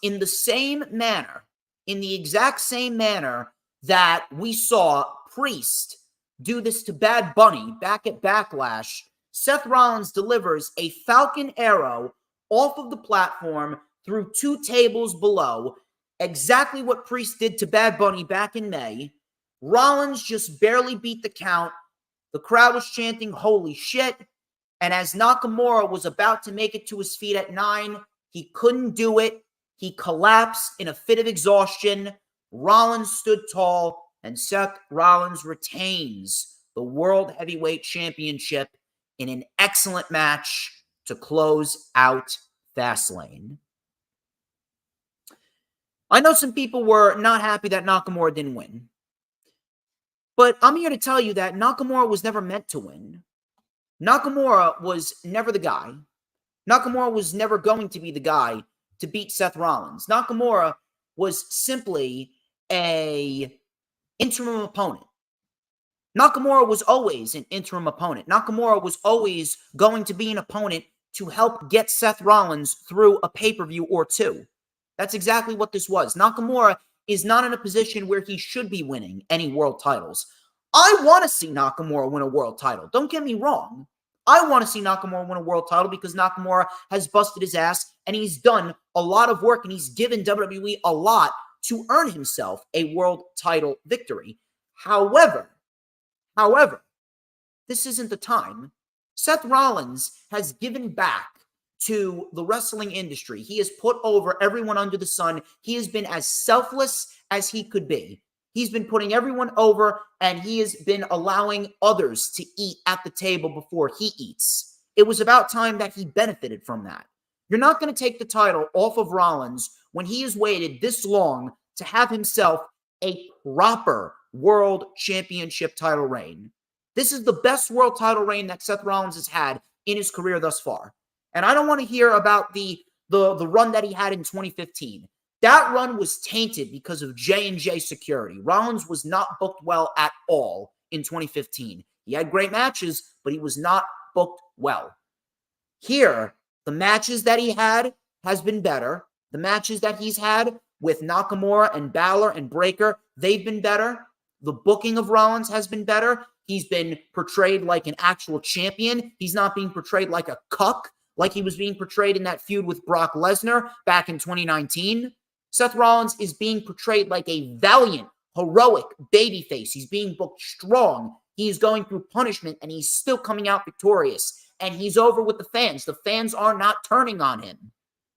in the same manner, in the exact same manner that we saw Priest do this to Bad Bunny back at Backlash, Seth Rollins delivers a Falcon Arrow off of the platform through 2 tables below, exactly what Priest did to Bad Bunny back in May. Rollins just barely beat the count. The crowd was chanting, "Holy shit." And as Nakamura was about to make it to his feet at 9, he couldn't do it. He collapsed in a fit of exhaustion. Rollins stood tall, and Seth Rollins retains the World Heavyweight Championship in an excellent match to close out FastLane. I know some people were not happy that Nakamura didn't win. But I'm here to tell you that Nakamura was never meant to win. Nakamura was never the guy. Nakamura was never going to be the guy to beat Seth Rollins. Nakamura was simply an interim opponent. Nakamura was always an interim opponent. Nakamura was always going to be an opponent to help get Seth Rollins through a pay-per-view or 2. That's exactly what this was. Nakamura is not in a position where he should be winning any world titles. I want to see Nakamura win a world title. Don't get me wrong. I want to see Nakamura win a world title because Nakamura has busted his ass and he's done a lot of work and he's given WWE a lot to earn himself a world title victory. However, this isn't the time. Seth Rollins has given back to the wrestling industry. He has put over everyone under the sun. He has been as selfless as he could be. He's been putting everyone over, and he has been allowing others to eat at the table before he eats. It was about time that he benefited from that. You're not going to take the title off of Rollins when he has waited this long to have himself a proper world championship title reign. This is the best world title reign that Seth Rollins has had in his career thus far. And I don't want to hear about the run that he had in 2015. That run was tainted because of J&J security. Rollins was not booked well at all in 2015. He had great matches, but he was not booked well. Here, the matches that he had has been better. The matches that he's had with Nakamura and Balor and Breakker, they've been better. The booking of Rollins has been better. He's been portrayed like an actual champion. He's not being portrayed like a cuck, like he was being portrayed in that feud with Brock Lesnar back in 2019. Seth Rollins is being portrayed like a valiant, heroic babyface. He's being booked strong. He's going through punishment, and he's still coming out victorious. And he's over with the fans. The fans are not turning on him.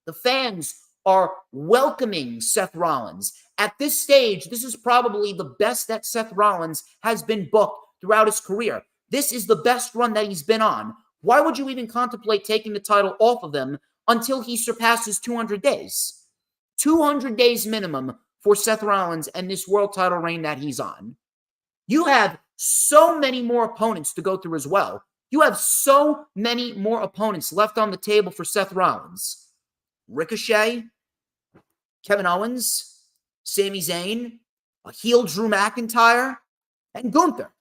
The fans are welcoming Seth Rollins. At this stage, this is probably the best that Seth Rollins has been booked throughout his career. This is the best run that he's been on. Why would you even contemplate taking the title off of him until he surpasses 200 days? 200 days minimum for Seth Rollins and this world title reign that he's on. You have so many more opponents to go through as well. You have so many more opponents left on the table for Seth Rollins. Ricochet, Kevin Owens, Sami Zayn, a heel Drew McIntyre, and Gunther.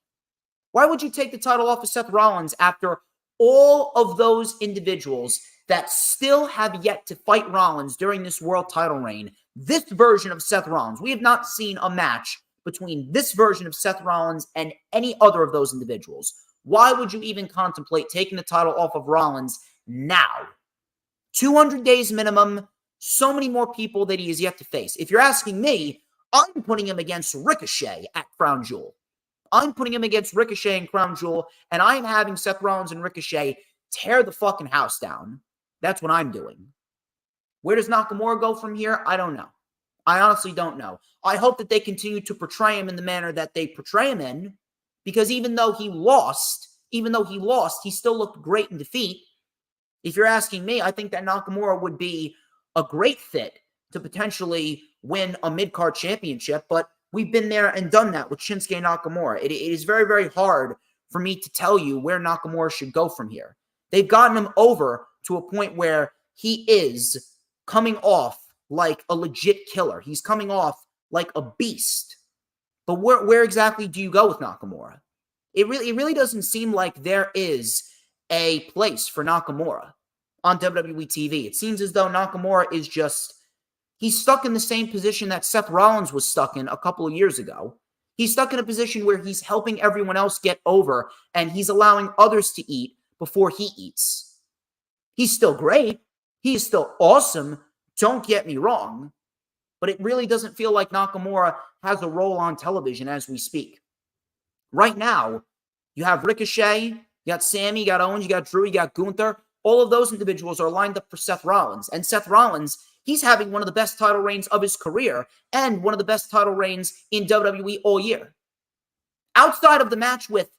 Why would you take the title off of Seth Rollins after all of those individuals that still have yet to fight Rollins during this world title reign? This version of Seth Rollins, we have not seen a match between this version of Seth Rollins and any other of those individuals. Why would you even contemplate taking the title off of Rollins now? 200 days minimum, so many more people that he has yet to face. If you're asking me, I'm putting him against Ricochet at Crown Jewel. I'm putting him against Ricochet and Crown Jewel, and I'm having Seth Rollins and Ricochet tear the fucking house down. That's what I'm doing. Where does Nakamura go from here? I don't know. I honestly don't know. I hope that they continue to portray him in the manner that they portray him in, because even though he lost, he still looked great in defeat. If you're asking me, I think that Nakamura would be a great fit to potentially win a mid-card championship, but we've been there and done that with Shinsuke Nakamura. It is very, very hard for me to tell you where Nakamura should go from here. They've gotten him over to a point where he is coming off like a legit killer. He's coming off like a beast. But where exactly do you go with Nakamura? It really doesn't seem like there is a place for Nakamura on WWE TV. It seems as though Nakamura is he's stuck in the same position that Seth Rollins was stuck in a couple of years ago. He's stuck in a position where he's helping everyone else get over, and he's allowing others to eat before he eats. He's still great. He is still awesome. Don't get me wrong. But it really doesn't feel like Nakamura has a role on television as we speak. Right now, you have Ricochet, you got Sammy, you got Owens, you got Drew, you got Gunther. All of those individuals are lined up for Seth Rollins. And Seth Rollins, he's having one of the best title reigns of his career and one of the best title reigns in WWE all year. Outside of the match with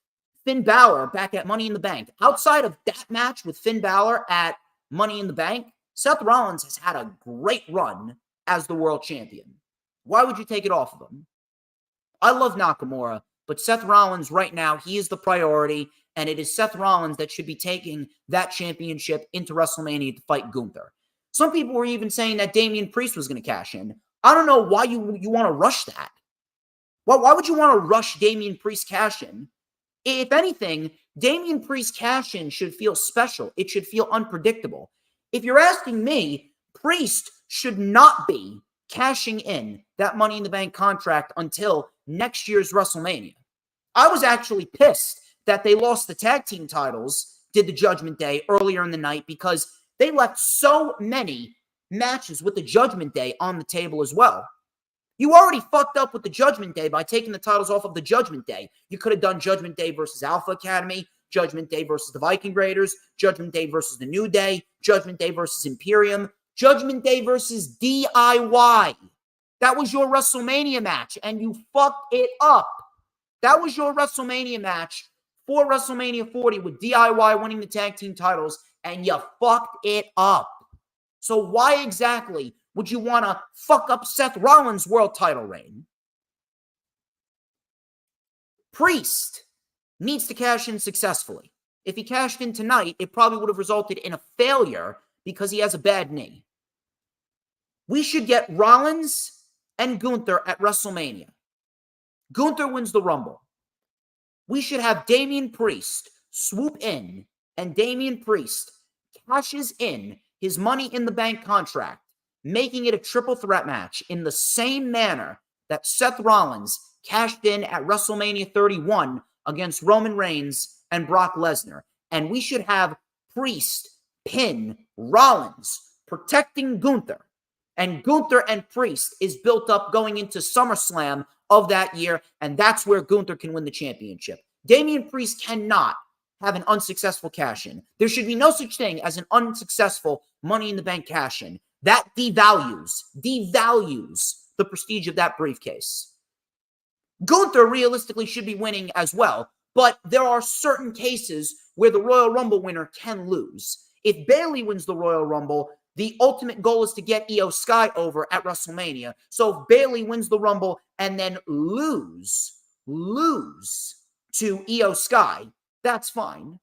Finn Balor back at Money in the Bank, outside of that match with Finn Balor at Money in the Bank, Seth Rollins has had a great run as the world champion. Why would you take it off of him? I love Nakamura, but Seth Rollins right now, he is the priority, and it is Seth Rollins that should be taking that championship into WrestleMania to fight Gunther. Some people were even saying that Damian Priest was going to cash in. I don't know why you want to rush that. Why would you want to rush Damian Priest cash in? If anything, Damian Priest cash in should feel special. It should feel unpredictable. If you're asking me, Priest should not be cashing in that Money in the Bank contract until next year's WrestleMania. I was actually pissed that they lost the tag team titles, did the Judgment Day earlier in the night, because they left so many matches with the Judgment Day on the table as well. You already fucked up with the Judgment Day by taking the titles off of the Judgment Day. You could have done Judgment Day versus Alpha Academy, Judgment Day versus the Viking Raiders, Judgment Day versus the New Day, Judgment Day versus Imperium, Judgment Day versus DIY. That was your WrestleMania match, and you fucked it up. That was your WrestleMania match for WrestleMania 40 with DIY winning the tag team titles, and you fucked it up. So why exactly would you want to fuck up Seth Rollins' world title reign? Priest needs to cash in successfully. If he cashed in tonight, it probably would have resulted in a failure because he has a bad knee. We should get Rollins and Gunther at WrestleMania. Gunther wins the Rumble. We should have Damian Priest swoop in, and Damian Priest cashes in his Money in the Bank contract, making it a triple threat match in the same manner that Seth Rollins cashed in at WrestleMania 31 against Roman Reigns and Brock Lesnar. And we should have Priest pin Rollins, protecting Gunther. And Gunther and Priest is built up going into SummerSlam of that year, and that's where Gunther can win the championship. Damian Priest cannot have an unsuccessful cash-in. There should be no such thing as an unsuccessful Money in the Bank cash-in. That devalues the prestige of that briefcase. Gunther realistically should be winning as well, but there are certain cases where the Royal Rumble winner can lose. If Bayley wins the Royal Rumble, the ultimate goal is to get Io Sky over at WrestleMania. So if Bayley wins the Rumble and then lose to Io Sky, that's fine.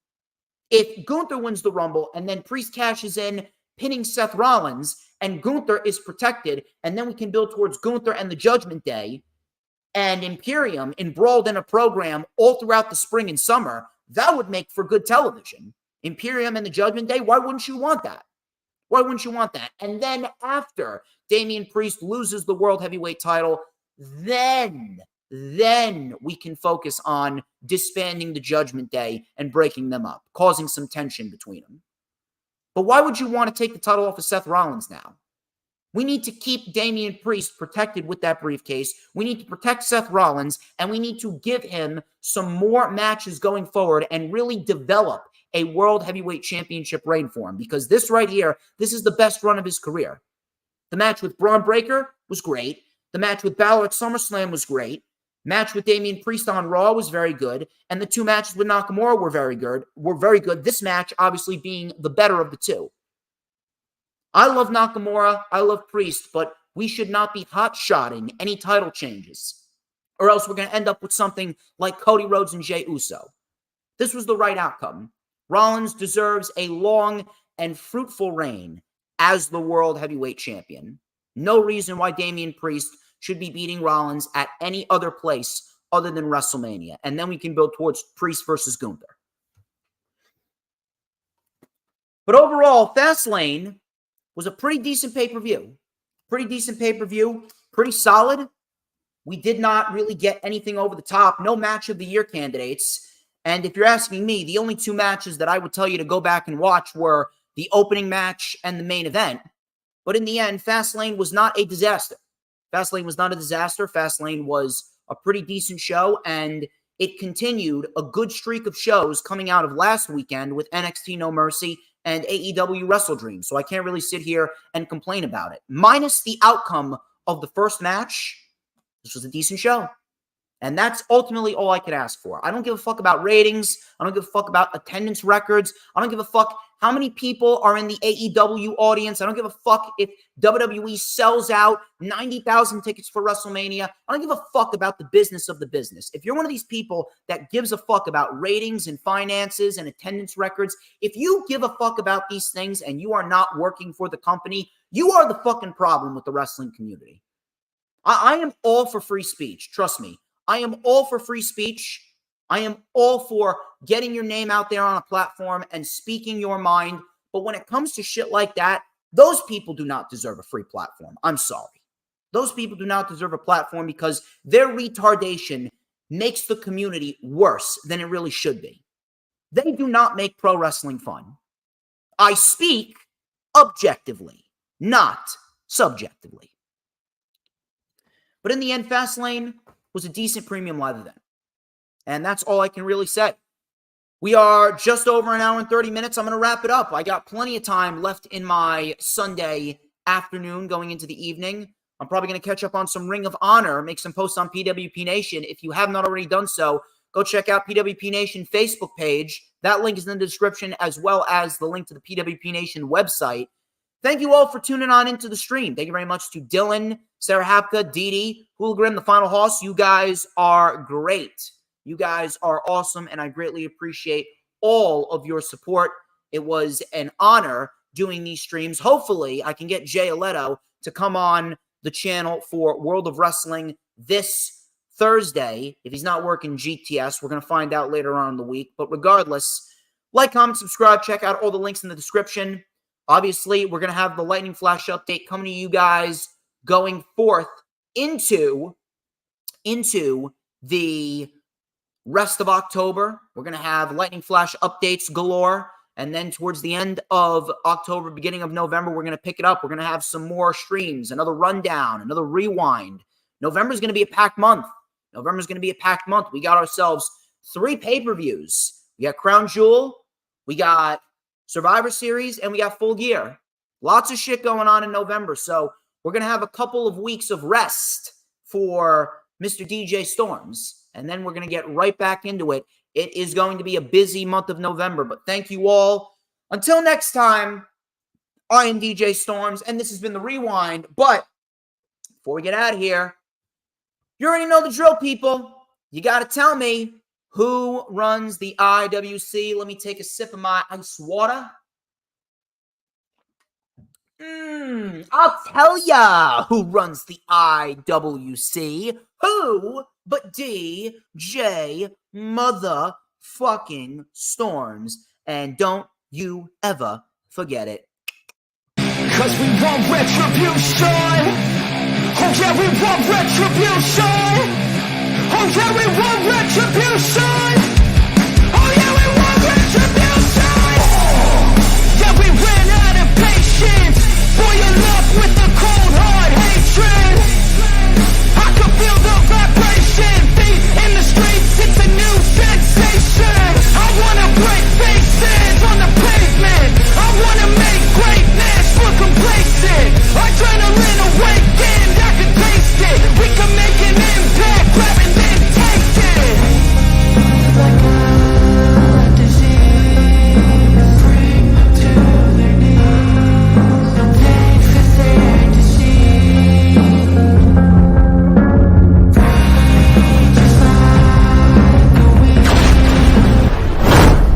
If Gunther wins the Rumble and then Priest cashes in, pinning Seth Rollins, and Gunther is protected, and then we can build towards Gunther and the Judgment Day, and Imperium embroiled in a program all throughout the spring and summer, that would make for good television. Imperium and the Judgment Day, why wouldn't you want that? Why wouldn't you want that? And then after Damian Priest loses the World Heavyweight title, then we can focus on disbanding the Judgment Day and breaking them up, causing some tension between them. But why would you want to take the title off of Seth Rollins now? We need to keep Damian Priest protected with that briefcase. We need to protect Seth Rollins, and we need to give him some more matches going forward and really develop a World Heavyweight Championship reign for him, because this right here, this is the best run of his career. The match with Braun Breaker was great. The match with Balor at SummerSlam was great. Match with Damian Priest on Raw was very good. And the two matches with Nakamura were very good. This match obviously being the better of the two. I love Nakamura. I love Priest, but we should not be hot-shotting any title changes, or else we're going to end up with something like Cody Rhodes and Jey Uso. This was the right outcome. Rollins deserves a long and fruitful reign as the World Heavyweight Champion. No reason why Damian Priest should be beating Rollins at any other place other than WrestleMania. And then we can build towards Priest versus Gunther. But overall, FastLane was a pretty decent pay-per-view. Pretty solid. We did not really get anything over the top. No match of the year candidates. And if you're asking me, the only two matches that I would tell you to go back and watch were the opening match and the main event. But in the end, FastLane was not a disaster. Fastlane was a pretty decent show, and it continued a good streak of shows coming out of last weekend with NXT No Mercy and AEW Wrestle Dream. So I can't really sit here and complain about it. Minus the outcome of the first match, this was a decent show. And that's ultimately all I could ask for. I don't give a fuck about ratings. I don't give a fuck about attendance records. I don't give a fuck how many people are in the AEW audience. I don't give a fuck if WWE sells out 90,000 tickets for WrestleMania. I don't give a fuck about the business of the business. If you're one of these people that gives a fuck about ratings and finances and attendance records, if you give a fuck about these things and you are not working for the company, you are the fucking problem with the wrestling community. I am all for free speech. Trust me. I am all for free speech. I am all for getting your name out there on a platform and speaking your mind. But when it comes to shit like that, those people do not deserve a free platform. I'm sorry. Those people do not deserve a platform because their retardation makes the community worse than it really should be. They do not make pro wrestling fun. I speak objectively, not subjectively. But in the end, FastLane was a decent premium live event. And that's all I can really say. We are just over an hour and 30 minutes. I'm going to wrap it up. I got plenty of time left in my Sunday afternoon going into the evening. I'm probably going to catch up on some Ring of Honor, make some posts on PWP Nation. If you have not already done so, go check out PWP Nation Facebook page. That link is in the description, as well as the link to the PWP Nation website. Thank you all for tuning on into the stream. Thank you very much to Dylan, Sarah Hapka, Dee, Hooligan, The Final Hoss. You guys are great. You guys are awesome, and I greatly appreciate all of your support. It was an honor doing these streams. Hopefully, I can get Jay Aletto to come on the channel for World of Wrestling this Thursday. If he's not working GTS, we're going to find out later on in the week. But regardless, like, comment, subscribe, check out all the links in the description. Obviously, we're going to have the Lightning Flash update coming to you guys going forth into the rest of October. We're going to have Lightning Flash updates galore. And then towards the end of October, beginning of November, we're going to pick it up. We're going to have some more streams, another rundown, another rewind. November is going to be a packed month. We got ourselves 3 pay-per-views. We got Crown Jewel, we got Survivor Series, and we got Full Gear. Lots of shit going on in November. So we're going to have a couple of weeks of rest for Mr. DJ Storms. And then we're going to get right back into it. It is going to be a busy month of November. But thank you all. Until next time, I am DJ Storms, and this has been The Rewind. But before we get out of here, you already know the drill, people. You got to tell me who runs the IWC. Let me take a sip of my ice water. I'll tell ya who runs the IWC. Who but DJ motherfucking Storms? And don't you ever forget it.
Cause we want retribution. Oh yeah, we want retribution. Oh yeah, we want retribution.